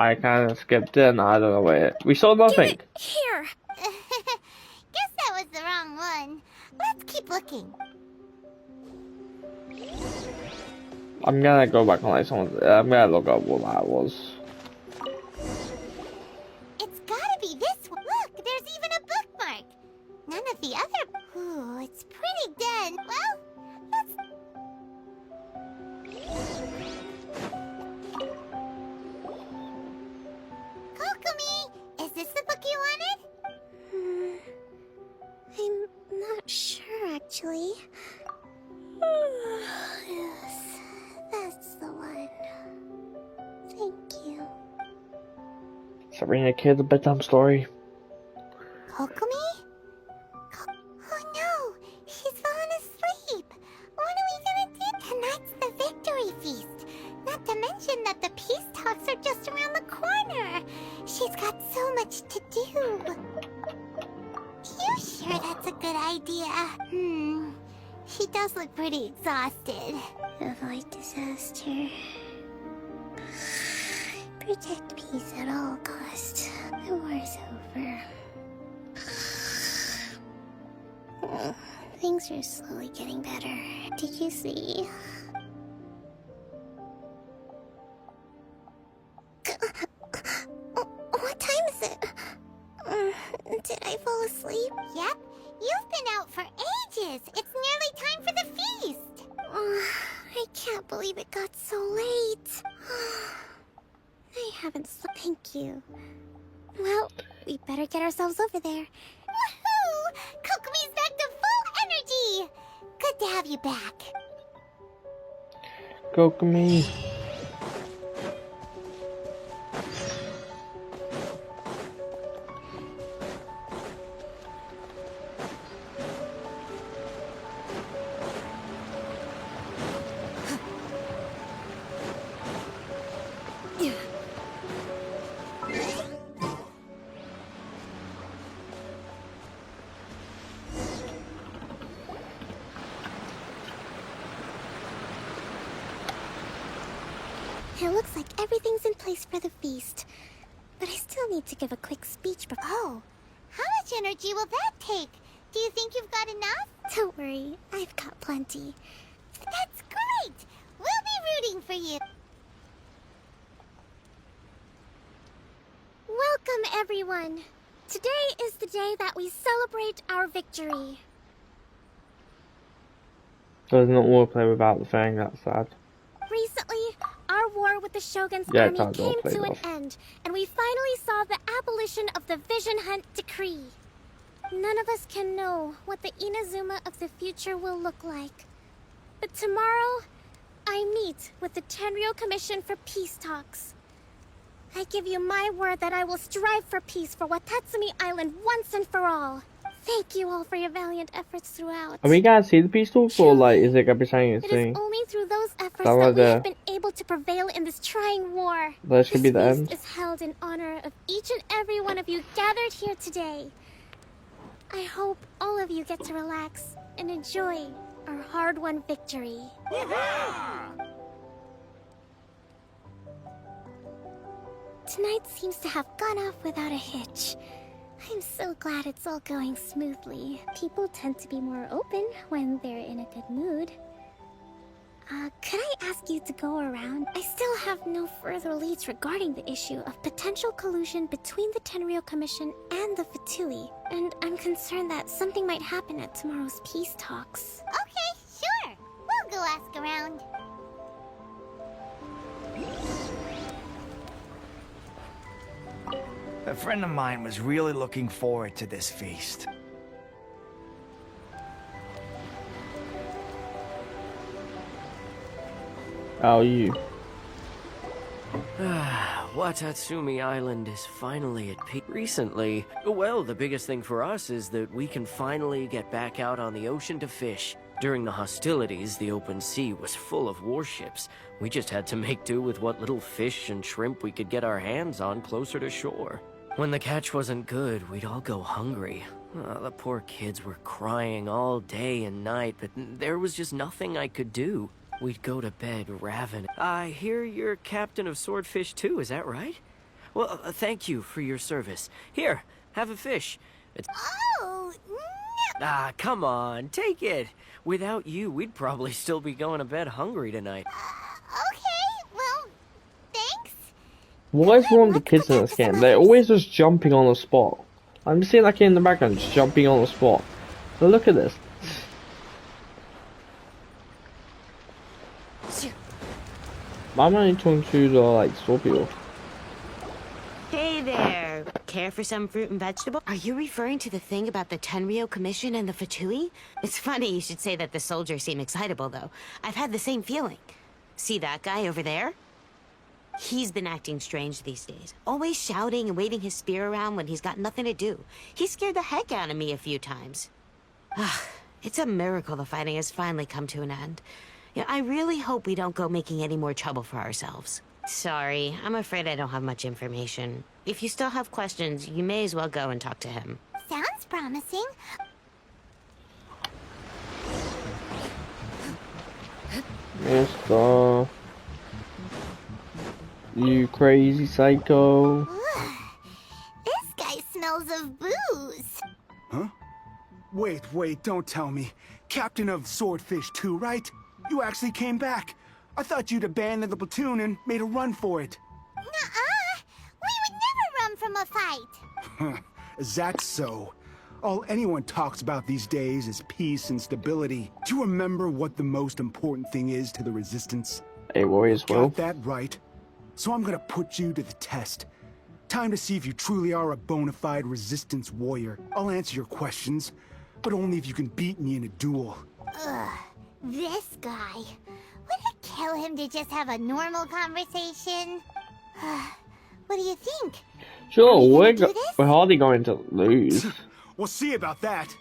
I kind of skipped it and I don't know where we saw nothing. Here. Guess that was the wrong one. Let's keep looking. I'm gonna go back on like I'm gonna look up what that was. It's gotta be this one. Look, there's even a bookmark. None of the other. Ooh, it's pretty dead. Well, let's. Kokomi, is this the book you wanted? I'm not sure, actually. Yes, that's the one. Thank you. Sabrina Kid's a bedtime story. Kokomi? Oh no, she's fallen asleep. What are we gonna do? Tonight's the victory feast. Not to mention that the peace talks are just around the corner. She's got so much to do. You sure that's a good idea? She does look pretty exhausted. Avoid disaster. Protect peace at all costs. The war's over. Things are slowly getting better. Did you see? What time is it? Did I fall asleep? Yep, you've been out for ages. It's nearly time for the feast. I can't believe it got so late. I haven't slept. Thank you. Well, we better get ourselves over there. Woohoo! Kokomi's back to full energy. Good to have you back. Kokomi. It looks like everything's in place for the feast. But I still need to give a quick speech before. Oh, how much energy will that take? Do you think you've got enough? Don't worry, I've got plenty. That's great! We'll be rooting for you. Welcome, everyone. Today is the day that we celebrate our victory. Does not want to play without the thing, that's sad. Recently, our war with the Shogun's Yeah, army it's all came played to an off. end, and we finally saw the abolition of the Vision Hunt Decree. None of us can know what the Inazuma of the future will look like. But tomorrow, I meet with the Tenryou Commission for peace talks. I give you my word that I will strive for peace for Watatsumi Island once and for all. Thank you all for your valiant efforts throughout. Are we gonna see the peace talks or like is it gonna be saying its It thing? is only through those efforts That that was we have been able to prevail in this trying war. This could be the feast end. is held in honor of each and every one of you gathered here today. I hope all of you get to relax and enjoy our hard-won victory. Tonight seems to have gone off without a hitch. I'm so glad it's all going smoothly. People tend to be more open when they're in a good mood. Could I ask you to go around? I still have no further leads regarding the issue of potential collusion between the Tenryou Commission and the Fatui, and I'm concerned that something might happen at tomorrow's peace talks. Okay, sure. We'll go ask around. A friend of mine was really looking forward to this feast. Oh, you. Watatsumi Island is finally at peace. Recently, well, the biggest thing for us is that we can finally get back out on the ocean to fish. During the hostilities, the open sea was full of warships. We just had to make do with what little fish and shrimp we could get our hands on closer to shore. When the catch wasn't good, we'd all go hungry. The poor kids were crying all day and night, but there was just nothing I could do. We'd go to bed ravenous. I hear you're captain of Swordfish too, is that right? Well, thank you for your service. Here, have a fish. Oh, no. Ah, come on, take it. Without you, we'd probably still be going to bed hungry tonight. Okay, well, thanks. What is wrong with the kids in this game? They're always just jumping on the spot. I'm just seeing that kid in the background just jumping on the spot. But look at this. Why am I talking to the, like, sword people? Hey there. Care for some fruit and vegetable? Are you referring to the thing about the Tenryo Commission and the Fatui? It's funny you should say that the soldiers seem excitable, though. I've had the same feeling. See that guy over there? He's been acting strange these days. Always shouting and waving his spear around when he's got nothing to do. He scared the heck out of me a few times. It's a miracle the fighting has finally come to an end. Yeah, I really hope we don't go making any more trouble for ourselves. Sorry, I'm afraid I don't have much information. If you still have questions, you may as well go and talk to him. Sounds promising. Mister, you crazy psycho. This guy smells of booze. Huh? Wait, don't tell me. Captain of Swordfish 2, right? You actually came back. I thought you'd abandoned the platoon and made a run for it. Nuh-uh. We would never run from a fight. Is that so? All anyone talks about these days is peace and stability. Do you remember what the most important thing is to the Resistance? Hey, Warriors, well. Got that right. So I'm gonna put you to the test. Time to see if you truly are a bona fide Resistance warrior. I'll answer your questions, but only if you can beat me in a duel. Ugh, this guy. Would it kill him to just have a normal conversation? What do you think? Sure, we're hardly going to lose. We'll see about that.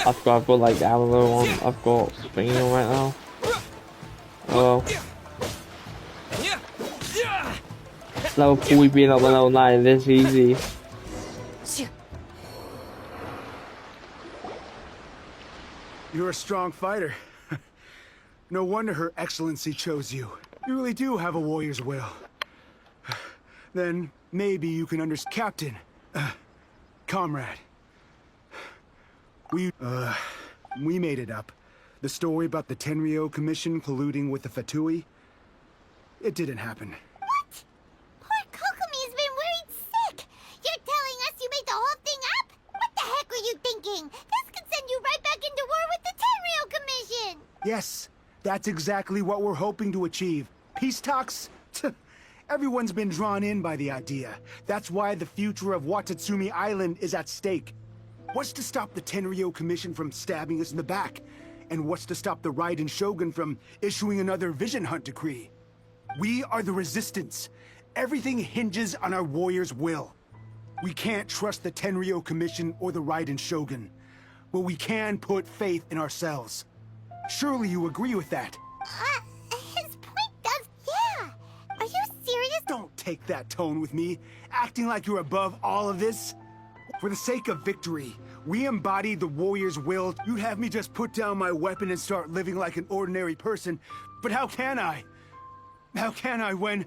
I've got like ammo on. I've got spinning on right now. Oh. Level 4 being up to level 9 this easy. You're a strong fighter. No wonder Her Excellency chose you. You really do have a warrior's will. Then maybe you can understand. Captain, comrade. We made it up. The story about the Tenryo Commission colluding with the Fatui, it didn't happen. What? Poor Kokomi's been worried sick. You're telling us you made the whole thing up? What the heck were you thinking? This could send you right back into war with the Tenryo Commission. Yes, that's exactly what we're hoping to achieve. Peace talks? Everyone's been drawn in by the idea. That's why the future of Watatsumi Island is at stake. What's to stop the Tenryo Commission from stabbing us in the back? And what's to stop the Raiden Shogun from issuing another Vision Hunt decree? We are the Resistance. Everything hinges on our warrior's will. We can't trust the Tenryo Commission or the Raiden Shogun, but we can put faith in ourselves. Surely you agree with that? His point does... Yeah. Are you serious? Don't take that tone with me, acting like you're above all of this. For the sake of victory, we embody the warrior's will. You'd have me just put down my weapon and start living like an ordinary person. But how can I? How can I when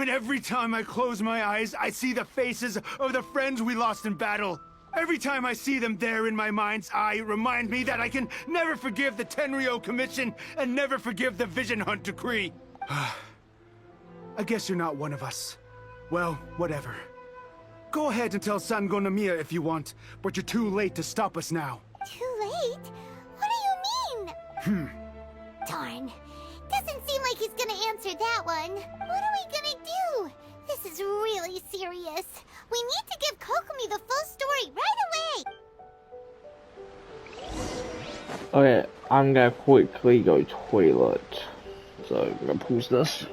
every time I close my eyes, I see the faces of the friends we lost in battle? Every time I see them there in my mind's eye, it reminds me that I can never forgive the Tenryo Commission and never forgive the Vision Hunt decree. I guess you're not one of us. Well, whatever. Go ahead and tell Sango Nomiya if you want, but you're too late to stop us now. Too late? What do you mean? Darn. Doesn't seem like he's gonna answer that one. What are we gonna do? This is really serious. We need to give Kokomi the full story right away. Okay, I'm gonna quickly go toilet. So I'm gonna pause this.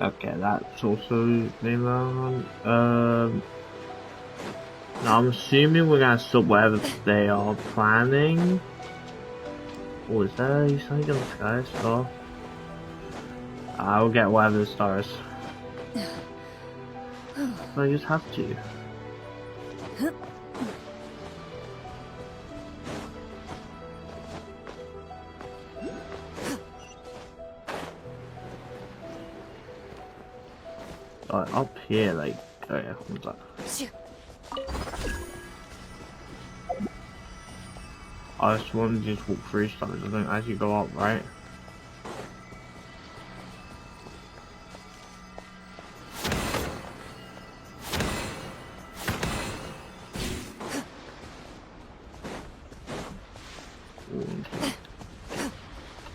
Okay, that's also been on. Now I'm assuming we're gonna stop whatever they are planning. Or is there something on the sky star? I'll get whatever the star is. So I just have to. up here, like, oh yeah, what's that? I just want to just walk through stuff, I don't actually go up, right?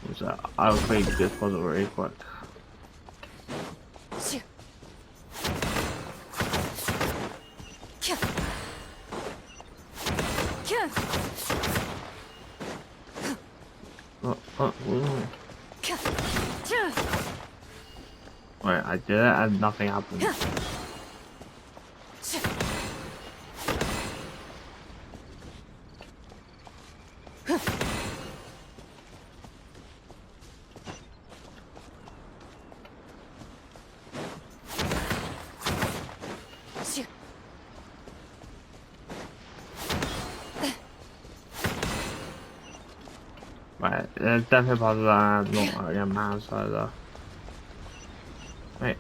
What's that? I'll fake this puzzle really quick. Wait, I did it and nothing happened. Right, there's definitely puzzles that I'm not like a man, so though. Wait.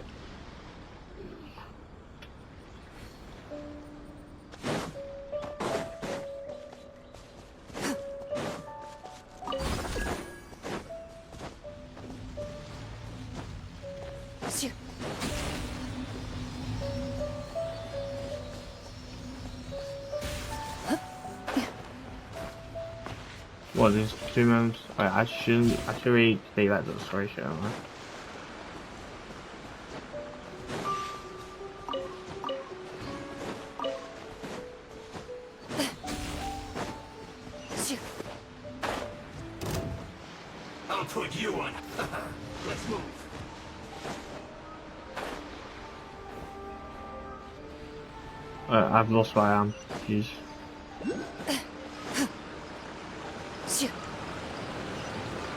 What, there's 2 moves? Wait, I should really take that to the story show, huh? I'll put you on. Let's move. I've lost where I am. Jeez.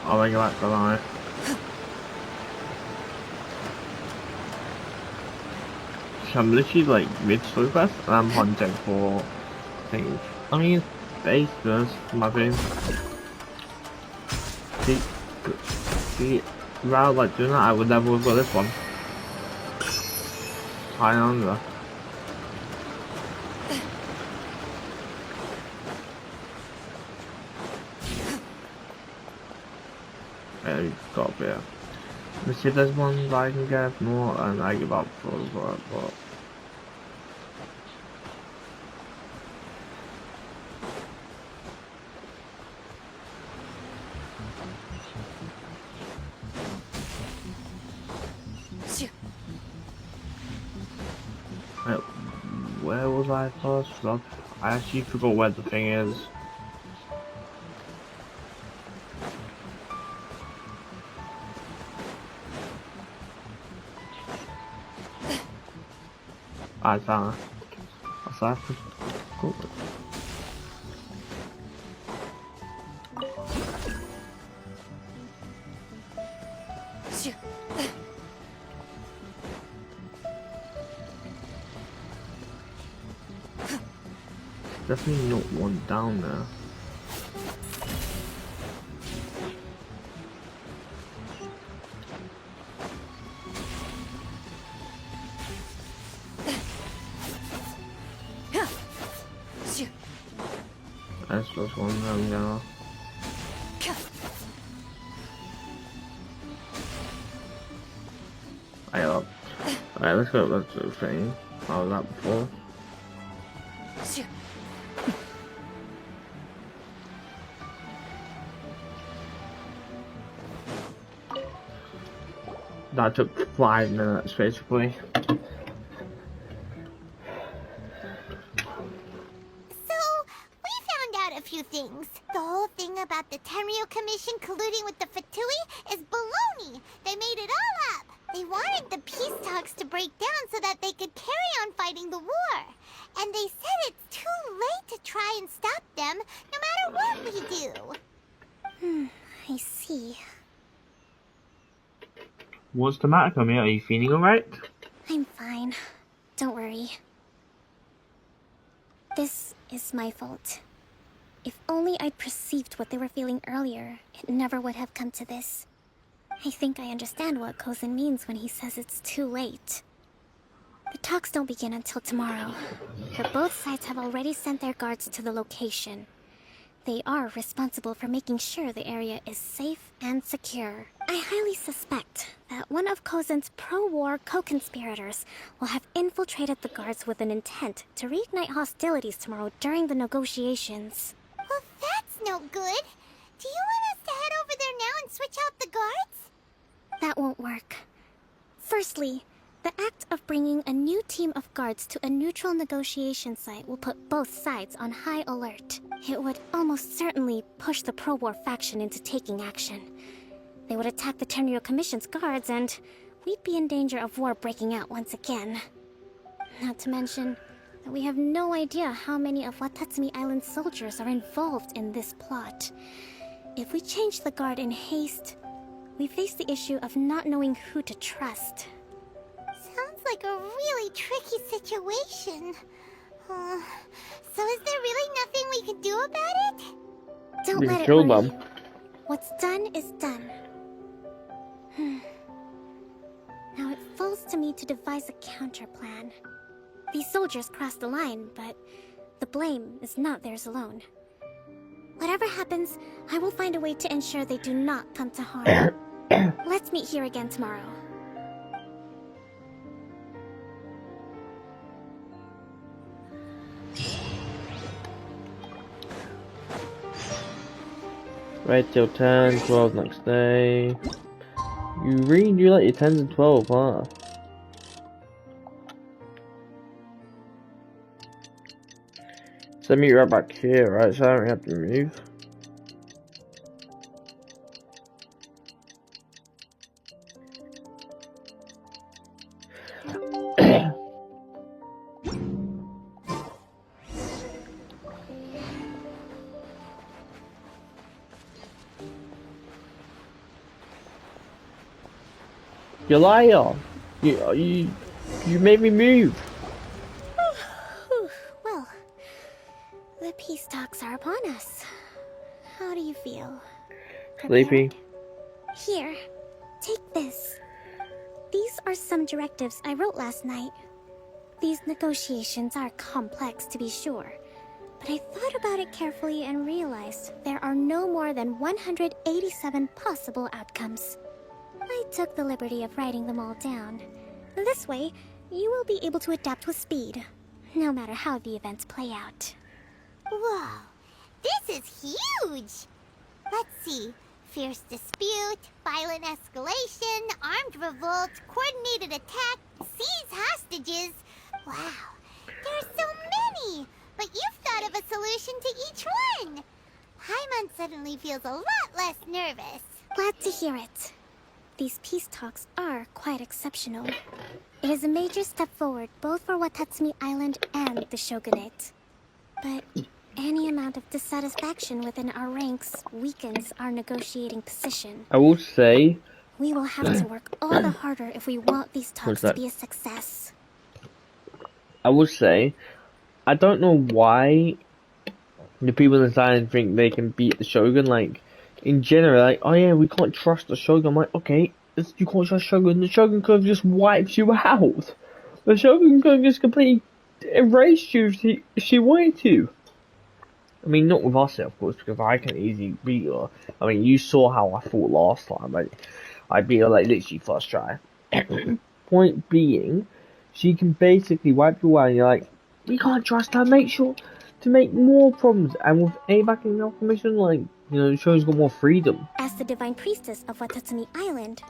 I'll make it back to life. I'm literally like mid slow quest and I'm hunting for things. I mean, base first, my thing. See, rather like doing that, I would never have got this one. High under. Yeah, you got a bit. Let's see if there's one that I can get more, and I give up for it, but. Wait, where was I first? I actually forgot where the thing is. I found it. What's that? Cool. Definitely not one down there. That's just one I'm gonna. I up. Alright, let's go back to the thing. I was that before. That took 5 minutes basically. Few things. The whole thing about the Tenryo Commission colluding with the Fatui is baloney. They made it all up. They wanted the peace talks to break down so that they could carry on fighting the war. And they said it's too late to try and stop them, no matter what we do. I see. What's the matter, Kokomi? Are you feeling alright? I'm fine. Don't worry. This is my fault. If only I'd perceived what they were feeling earlier, it never would have come to this. I think I understand what Kozin means when he says it's too late. The talks don't begin until tomorrow, but both sides have already sent their guards to the location. They are responsible for making sure the area is safe and secure. I highly suspect that one of Kozen's pro-war co-conspirators will have infiltrated the guards with an intent to reignite hostilities tomorrow during the negotiations. Well, that's no good. Do you want us to head over there now and switch out the guards? That won't work. Firstly, the act of bringing a new team of guards to a neutral negotiation site will put both sides on high alert. It would almost certainly push the pro-war faction into taking action. They would attack the Tenryo Commission's guards, and we'd be in danger of war breaking out once again. Not to mention that we have no idea how many of Watatsumi Island's soldiers are involved in this plot. If we change the guard in haste, we face the issue of not knowing who to trust. Sounds like a really tricky situation. So is there really nothing we can do about it? Don't We let can it kill worry them. you. What's done is done. Now it falls to me to devise a counter plan. These soldiers crossed the line, but the blame is not theirs alone. Whatever happens, I will find a way to ensure they do not come to harm. Let's meet here again tomorrow. Right till 10, 12 next day. You really do like your 10s and 12, huh? So meet right back here, right? So I don't have to move. You liar! You made me move! Well, the peace talks are upon us. How do you feel? Sleepy. Here, take this. These are some directives I wrote last night. These negotiations are complex, to be sure, but I thought about it carefully and realized there are no more than 187 possible outcomes. I took the liberty of writing them all down. This way, you will be able to adapt with speed, no matter how the events play out. Whoa, this is huge! Let's see. Fierce dispute, violent escalation, armed revolt, coordinated attack, seize hostages. Wow, there are so many! But you've thought of a solution to each one! Paimon suddenly feels a lot less nervous. Glad to hear it. These peace talks are quite exceptional. It is a major step forward both for Watatsumi Island and the Shogunate. But any amount of dissatisfaction within our ranks weakens our negotiating position. I will say... We will have to work all the harder if we want these talks to be a success. I will say, I don't know why the people in the island think they can beat the Shogun. Like, in general, like, oh yeah, we can't trust the Shogun. I'm like, okay, you can't trust Shogun. The Shogun could have just wiped you out. The Shogun could have just completely erased you if she wanted to. I mean, not with us, of course, because I can easily beat her. I mean, you saw how I fought last time. I beat her, like, literally first try. Point being, she can basically wipe you out, and you're like, we can't trust her, make sure to make more problems. And with A back in the commission, like, you know, the show's got more freedom. As the Divine Priestess of Watatsumi Island,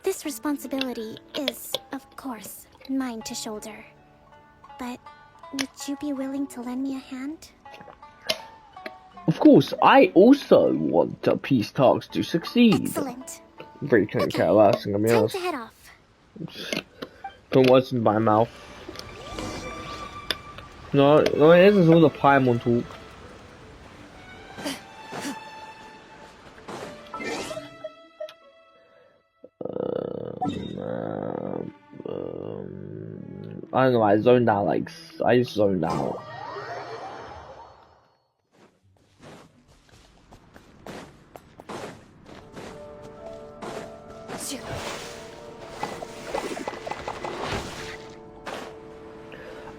this responsibility is, of course, mine to shoulder. But would you be willing to lend me a hand? Of course, I also want the peace talks to succeed. Excellent. I'm pretty couldn't care less, I'm gonna be Time honest. to head off. Put what's in my mouth. No, this is all the Paimon talk. I don't know, I zoned out, like, I just zoned out.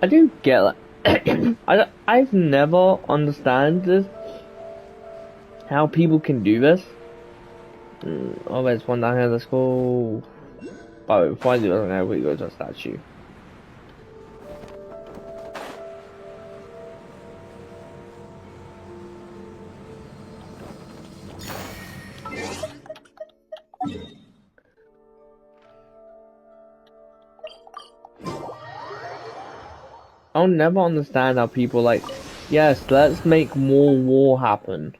do get that. I've never understand this. How people can do this. Oh, there's one down here. Let's go. But before I do that, I'm gonna go to a statue. I'll never understand how people like, yes, let's make more war happen.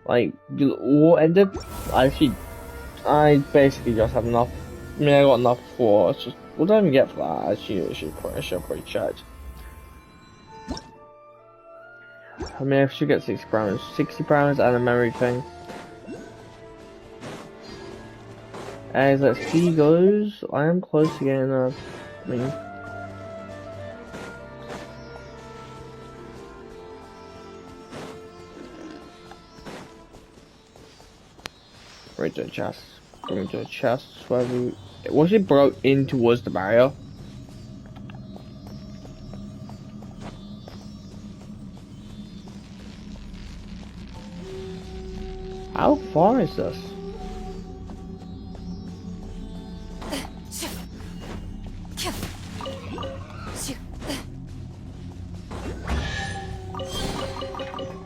Like, the war ended. I basically just have enough. I mean, I got enough for. It's just, what do I even get for that? I should probably check. I mean, I should get 60 parameters. 60 parameters and a memory thing. As that speed goes, I am close to getting a. I mean. Right to the chest. Going to the chest. Where we. Was it broke in towards the barrier? How far is this?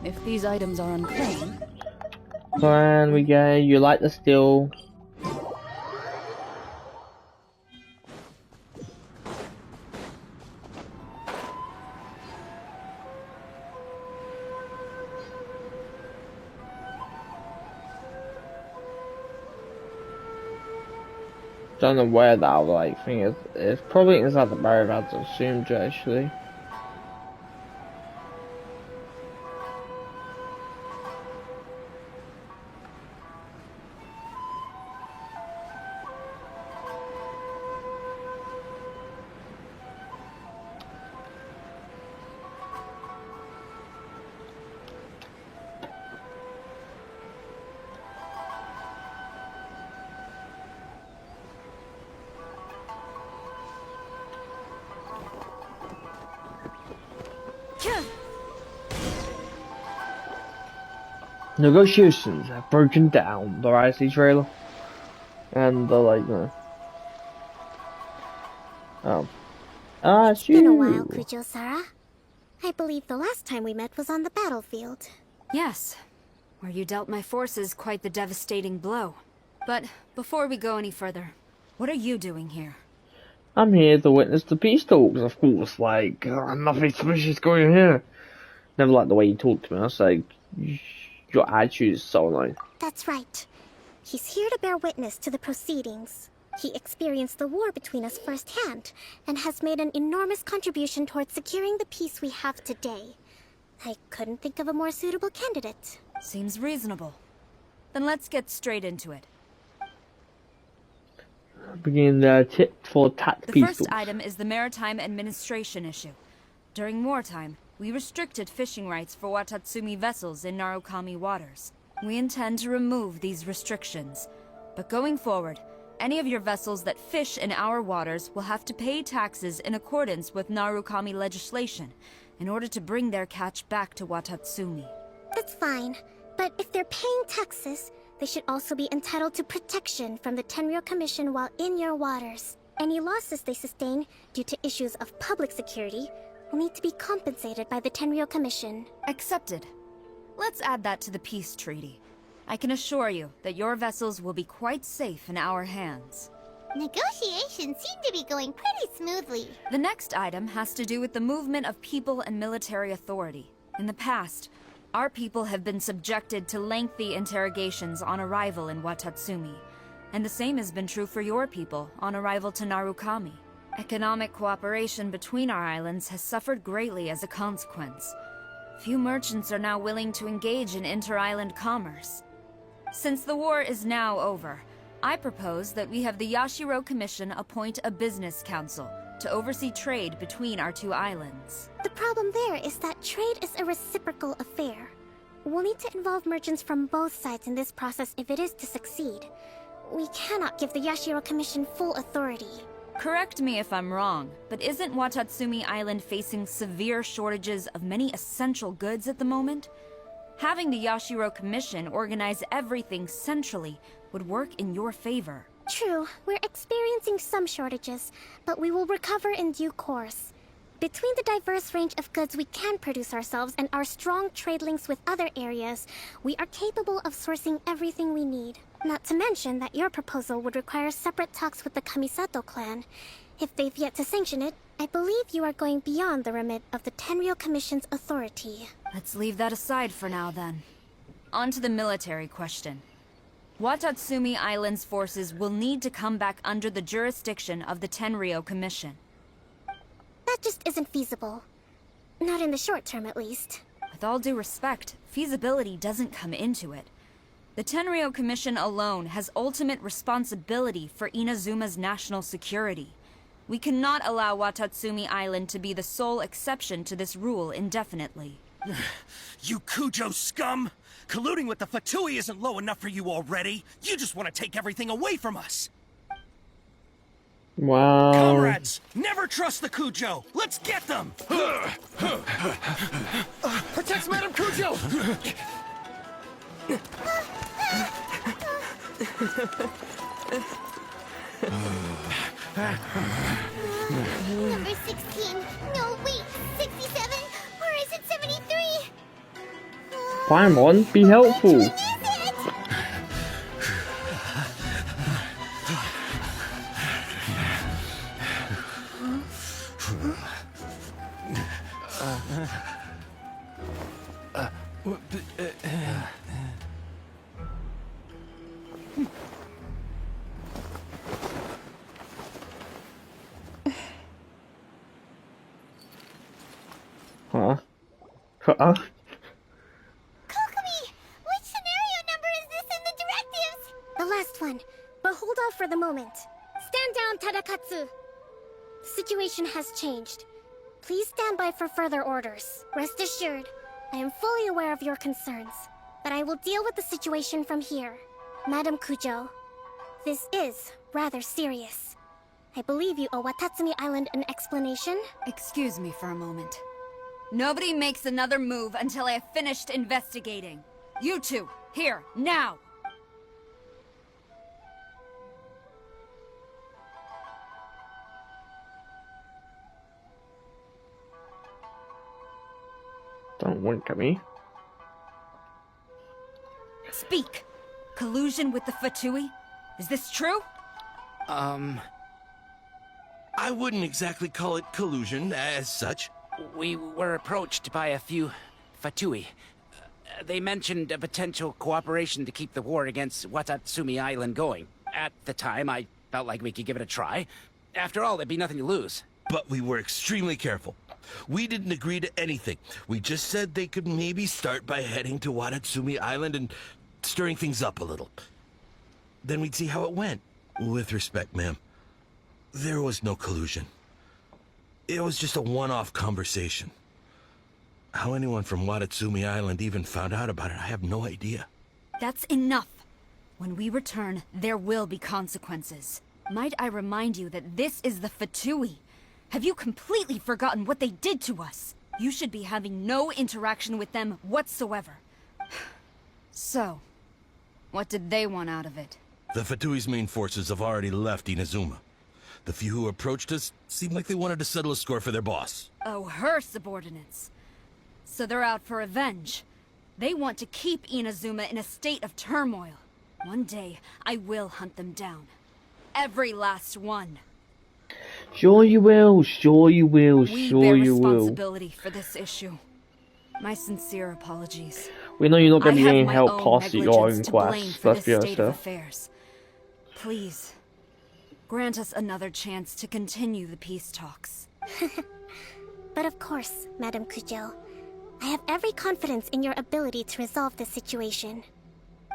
If these items are unclaimed... Plan we go. You like the steel. Don't know where that like thing is. It's probably inside the barrier, I'd assume, actually. Negotiations have broken down. The IC trailer. And the like, oh. It's been a while, Kujo-Sara. I believe the last time we met was on the battlefield. Yes, where you dealt my forces quite the devastating blow. But before we go any further, what are you doing here? I'm here to witness the peace talks, of course. Like, nothing suspicious going here. Never liked the way you talk to me. I was like, your attitude is so annoying. That's right. He's here to bear witness to the proceedings. He experienced the war between us firsthand, and has made an enormous contribution towards securing the peace we have today. I couldn't think of a more suitable candidate. Seems reasonable. Then let's get straight into it. Begin the tit for tat The peace first talks. item is the maritime administration issue. During wartime, we restricted fishing rights for Watatsumi vessels in Narukami waters. We intend to remove these restrictions. But going forward, any of your vessels that fish in our waters will have to pay taxes in accordance with Narukami legislation in order to bring their catch back to Watatsumi. That's fine, but if they're paying taxes, they should also be entitled to protection from the Tenryou Commission while in your waters. Any losses they sustain due to issues of public security will need to be compensated by the Tenryou Commission. Accepted. Let's add that to the peace treaty. I can assure you that your vessels will be quite safe in our hands. Negotiations seem to be going pretty smoothly. The next item has to do with the movement of people and military authority. In the past, our people have been subjected to lengthy interrogations on arrival in Watatsumi, and the same has been true for your people on arrival to Narukami. Economic cooperation between our islands has suffered greatly as a consequence. Few merchants are now willing to engage in inter-island commerce. Since the war is now over, I propose that we have the Yashiro Commission appoint a business council to oversee trade between our two islands. The problem there is that trade is a reciprocal affair. We'll need to involve merchants from both sides in this process if it is to succeed. We cannot give the Yashiro Commission full authority. Correct me if I'm wrong, but isn't Watatsumi Island facing severe shortages of many essential goods at the moment? Having the Yashiro Commission organize everything centrally would work in your favor. True, we're experiencing some shortages, but we will recover in due course. Between the diverse range of goods we can produce ourselves and our strong trade links with other areas, we are capable of sourcing everything we need. Not to mention that your proposal would require separate talks with the Kamisato clan. If they've yet to sanction it, I believe you are going beyond the remit of the Tenryou Commission's authority. Let's leave that aside for now, then. On to the military question. Watatsumi Island's forces will need to come back under the jurisdiction of the Tenryou Commission. That just isn't feasible. Not in the short term, at least. With all due respect, feasibility doesn't come into it. The Tenryou Commission alone has ultimate responsibility for Inazuma's national security. We cannot allow Watatsumi Island to be the sole exception to this rule indefinitely. You Kujo scum! Colluding with the Fatui isn't low enough for you already. You just want to take everything away from us. Wow. Comrades, never trust the Kujo. Let's get them. Protect Madame Kujo! Number 16. No, wait. 67? Or is it 73? Paimon, be helpful. Huh? Huh? Kokomi! Which scenario number is this in the directives? The last one, but hold off for the moment. Stand down, Tadakatsu. The situation has changed. Please stand by for further orders. Rest assured, I am fully aware of your concerns, but I will deal with the situation from here. Madam Kujo, this is rather serious. I believe you owe Watatsumi Island an explanation? Excuse me for a moment. Nobody makes another move until I have finished investigating. You two, here, now! Don't wink at me. Speak! Collusion with the Fatui? Is this true? I wouldn't exactly call it collusion as such. We were approached by a few Fatui. They mentioned a potential cooperation to keep the war against Watatsumi Island going. At the time, I felt like we could give it a try. After all, there'd be nothing to lose. But we were extremely careful. We didn't agree to anything. We just said they could maybe start by heading to Watatsumi Island and stirring things up a little. Then we'd see how it went. With respect, ma'am, there was no collusion. It was just a one-off conversation. How anyone from Watatsumi Island even found out about it, I have no idea. That's enough. When we return, there will be consequences. Might I remind you that this is the Fatui? Have you completely forgotten what they did to us? You should be having no interaction with them whatsoever. So, what did they want out of it? The Fatui's main forces have already left Inazuma. The few who approached us seemed like they wanted to settle a score for their boss. Oh, her subordinates. So they're out for revenge. They want to keep Inazuma in a state of turmoil. One day, I will hunt them down. Every last one. Sure you will, sure you will, sure you will. We bear responsibility for this issue. My sincere apologies. We know you're not going to be I have getting my help own past your own negligence to blame quest. for Let's this be honest state of here. affairs. Please, grant us another chance to continue the peace talks. But of course, Madam Kujo. I have every confidence in your ability to resolve this situation.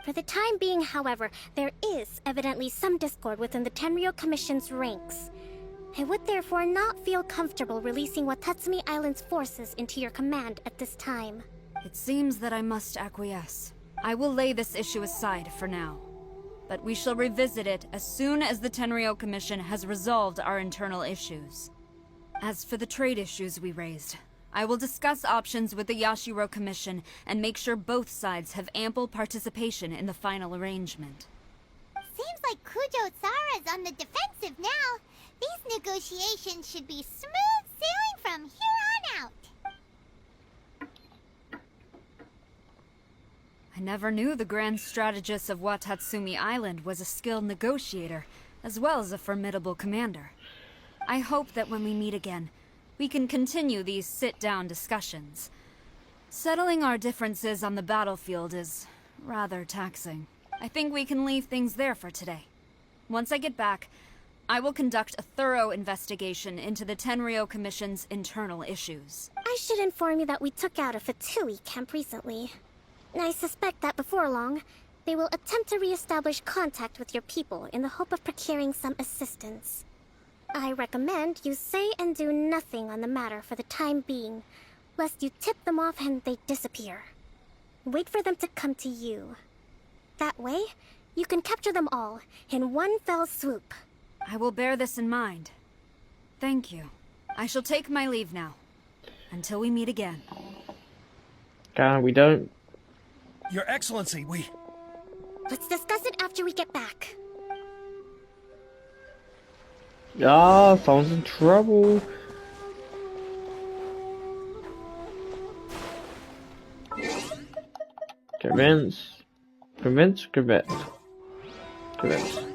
For the time being, however, there is evidently some discord within the Tenryou Commission's ranks. I would therefore not feel comfortable releasing Watatsumi Island's forces into your command at this time. It seems that I must acquiesce. I will lay this issue aside for now. but we shall revisit it as soon as the Tenryou Commission has resolved our internal issues. As for the trade issues we raised, I will discuss options with the Yashiro Commission and make sure both sides have ample participation in the final arrangement. Seems like Kujo-Sara's on the defensive now. These negotiations should be smooth sailing from here on out. I never knew the grand strategist of Watatsumi Island was a skilled negotiator, as well as a formidable commander. I hope that when we meet again, we can continue these sit-down discussions. Settling our differences on the battlefield is rather taxing. I think we can leave things there for today. Once I get back, I will conduct a thorough investigation into the Tenryou Commission's internal issues. I should inform you that we took out a Fatui camp recently. I suspect that before long, they will attempt to re-establish contact with your people in the hope of procuring some assistance. I recommend you say and do nothing on the matter for the time being, lest you tip them off and they disappear. Wait for them to come to you. That way, you can capture them all in one fell swoop. I will bear this in mind. Thank you. I shall take my leave now. Until we meet again. We don't. Your Excellency, we... Let's discuss it after we get back. Ah, someone's in trouble. Convince. Convince.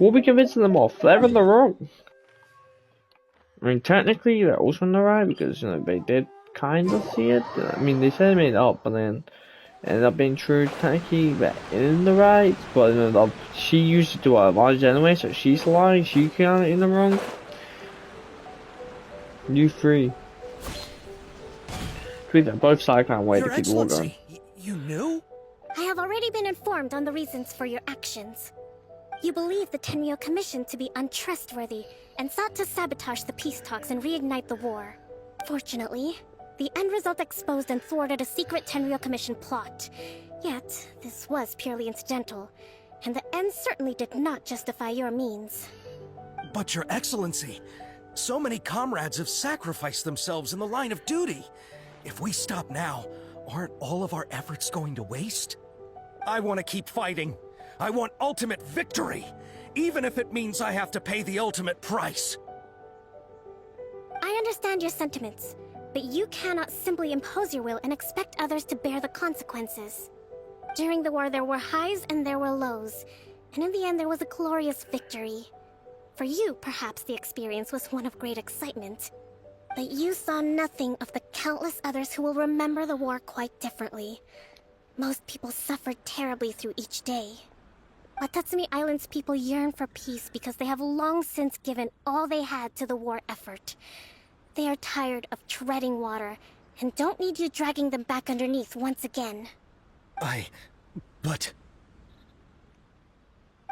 We'll be convincing them off. They're in the wrong. I mean, technically, they're also in the right because, you know, they did kind of see it. I mean, they said they made it up, but then ended up being true. Technically, they're in the right, but you know, she used to do a advantage anyway, so she's lying. She can't in the wrong. You free. Both sides can't wait to keep the war going. You knew? I have already been informed on the reasons for your actions. You believe the Tenryou Commission to be untrustworthy and sought to sabotage the peace talks and reignite the war. Fortunately, the end result exposed and thwarted a secret Tenryou Commission plot. Yet, this was purely incidental, and the end certainly did not justify your means. But Your Excellency, so many comrades have sacrificed themselves in the line of duty. If we stop now, aren't all of our efforts going to waste? I want to keep fighting. I want ultimate victory, even if it means I have to pay the ultimate price. I understand your sentiments, but you cannot simply impose your will and expect others to bear the consequences. During the war, there were highs and there were lows, and in the end, there was a glorious victory. For you, perhaps the experience was one of great excitement, but you saw nothing of the countless others who will remember the war quite differently. Most people suffered terribly through each day. Watatsumi Island's people yearn for peace because they have long since given all they had to the war effort. They are tired of treading water, and don't need you dragging them back underneath once again. But...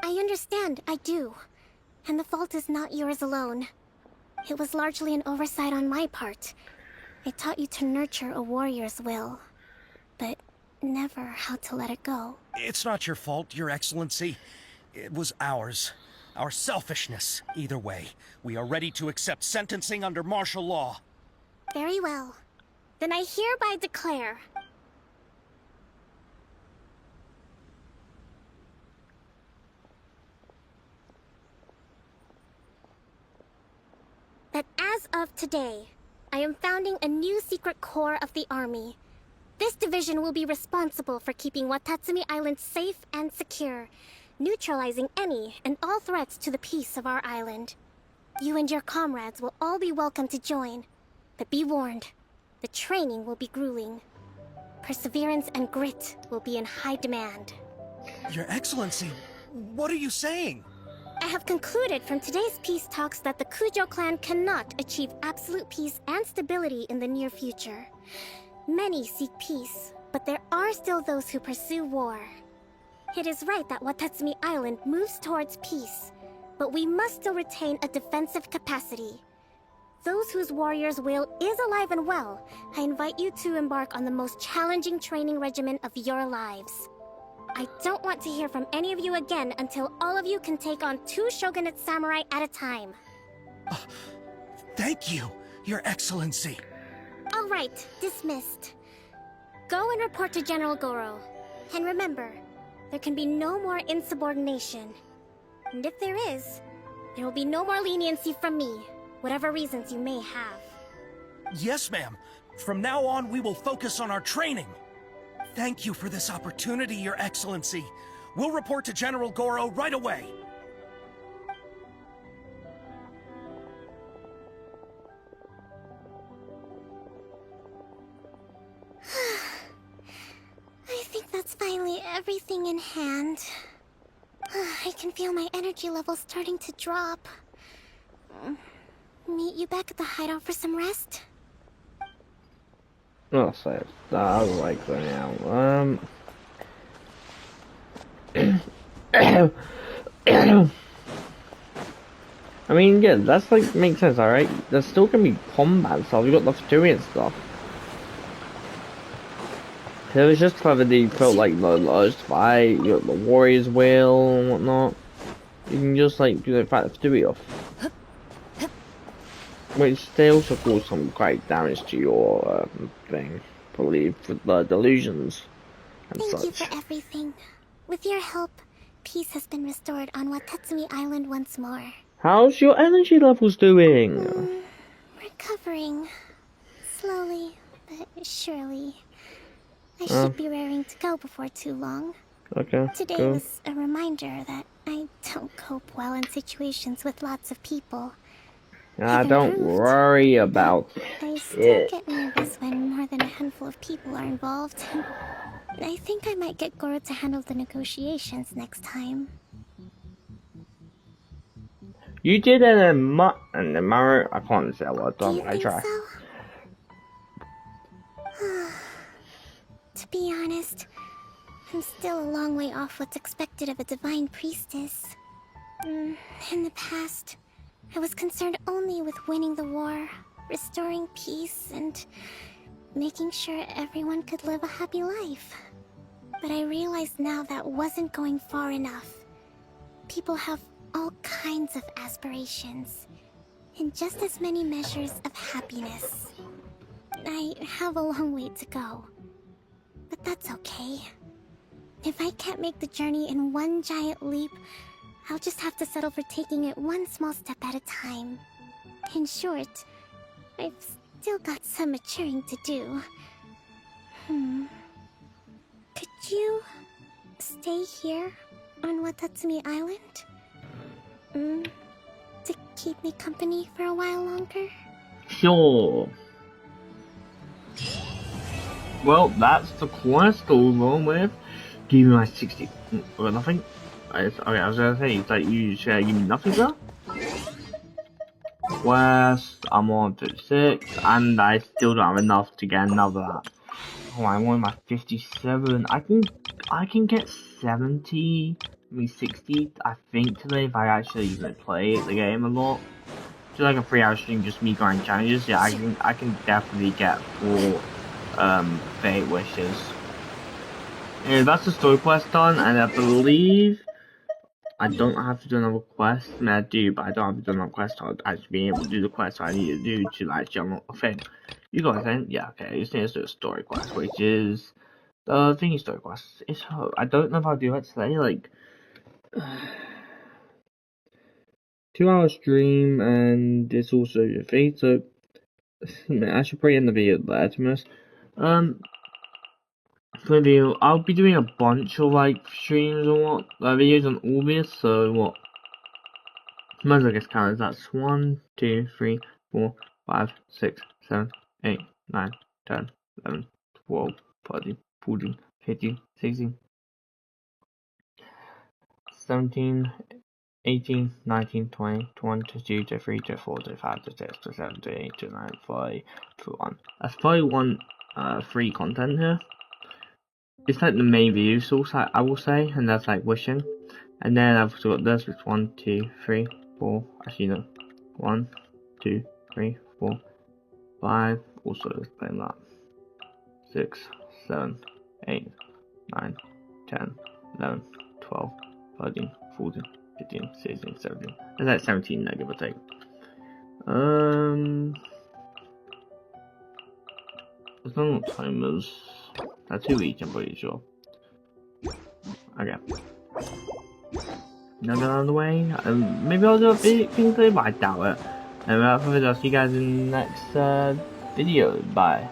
I understand, I do. And the fault is not yours alone. It was largely an oversight on my part. I taught you to nurture a warrior's will, but never how to let it go. It's not your fault, Your Excellency. It was ours. Our selfishness. Either way, we are ready to accept sentencing under martial law. Very well. Then I hereby declare... that as of today, I am founding a new secret corps of the army. This division will be responsible for keeping Watatsumi Island safe and secure, neutralizing any and all threats to the peace of our island. You and your comrades will all be welcome to join, but be warned, the training will be grueling. Perseverance and grit will be in high demand. Your Excellency, what are you saying? I have concluded from today's peace talks that the Kujo clan cannot achieve absolute peace and stability in the near future. Many seek peace, but there are still those who pursue war. It is right that Watatsumi Island moves towards peace, but we must still retain a defensive capacity. Those whose warrior's will is alive and well, I invite you to embark on the most challenging training regimen of your lives. I don't want to hear from any of you again until all of you can take on 2 shogunate samurai at a time. Thank you, Your Excellency. Alright, dismissed. Go and report to General Goro. And remember, there can be no more insubordination. And if there is, there will be no more leniency from me, whatever reasons you may have. Yes, ma'am. From now on, we will focus on our training. Thank you for this opportunity, Your Excellency. We'll report to General Goro right away. I think that's finally everything in hand. I can feel my energy levels starting to drop. Meet you back at the hideout for some rest? I'll say it. I would like that now. I mean, yeah, that's like makes sense, alright? There's still gonna be combat stuff. You got the Fatui stuff. It was just clever that you felt like the last fight, you got the Warrior's Wheel and whatnot. You can just like, fight the Fatui off. Which they also cause some great damage to your thing, probably for the delusions and Thank such. you for everything. With your help, peace has been restored on Watatsumi Island once more. How's your energy levels doing? Recovering. Slowly, but surely. I should be raring to go before too long. Okay, Today cool. was a reminder that I don't cope well in situations with lots of people. Don't worry about I still it. get nervous when more than a handful of people are involved. I think I might get Goro to handle the negotiations next time. You did it in Mario. I can't say that word. I try. To be honest, I'm still a long way off what's expected of a divine priestess. In the past, I was concerned only with winning the war, restoring peace, and making sure everyone could live a happy life. But I realize now that wasn't going far enough. People have all kinds of aspirations, and just as many measures of happiness. I have a long way to go, but that's okay. If I can't make the journey in one giant leap, I'll just have to settle for taking it one small step at a time. In short, I've still got some maturing to do. Could you stay here on Watatsumi Island? To keep me company for a while longer? Sure. Well, that's the quest over with. Give me my 60. Or nothing? Okay, I was gonna say, that you should give me nothing though? Quest, I'm on to 6, and I still don't have enough to get another. Oh, I want my 57. I can get 70, maybe 60, I think today if I actually play the game a lot. Just like a 3-hour stream, just me going challenges. Yeah, I can definitely get 4 fate wishes. Yeah, that's the story quest done, and I believe I don't have to do another quest. I mean, I do, but I don't have to do another quest to actually be able to do the quest I need to do to like unlock the thing. You guys think? Yeah, okay. I just need to do a story quest, which is the thingy story quest. It's I don't know if I'll do it today. Like 2-hour stream, and it's also your feed, so I should probably end the video there, to be honest. Video, I'll be doing a bunch of like streams and what videos on all this, so what? Most I guess counters. That's 1, 2, 3, 4, 5, 6, 7, 8, 9, 10, 11, 12, 13, 14, 15, 16, 17, 18, 19, 20, 21, 22, 23, 24, 25, 26, 27, 28, 29, 30, 31. That's 31 free content here. It's like the main video source, I will say, and that's like wishing. And then I've also got this, which 1, 2, 3, 4, actually no, 1, 2, 3, 4, 5, also explain that, 6, 7, 8, 9, 10, 11, 12, 13, 14, 15, 16, 17. That's like 17 now, give or take. There's no timers. That's 2 each, I'm pretty sure. Okay. Now get out of the way. Maybe I'll do a bit thing today, but I doubt it. And without further ado, I'll see you guys in the next video. Bye.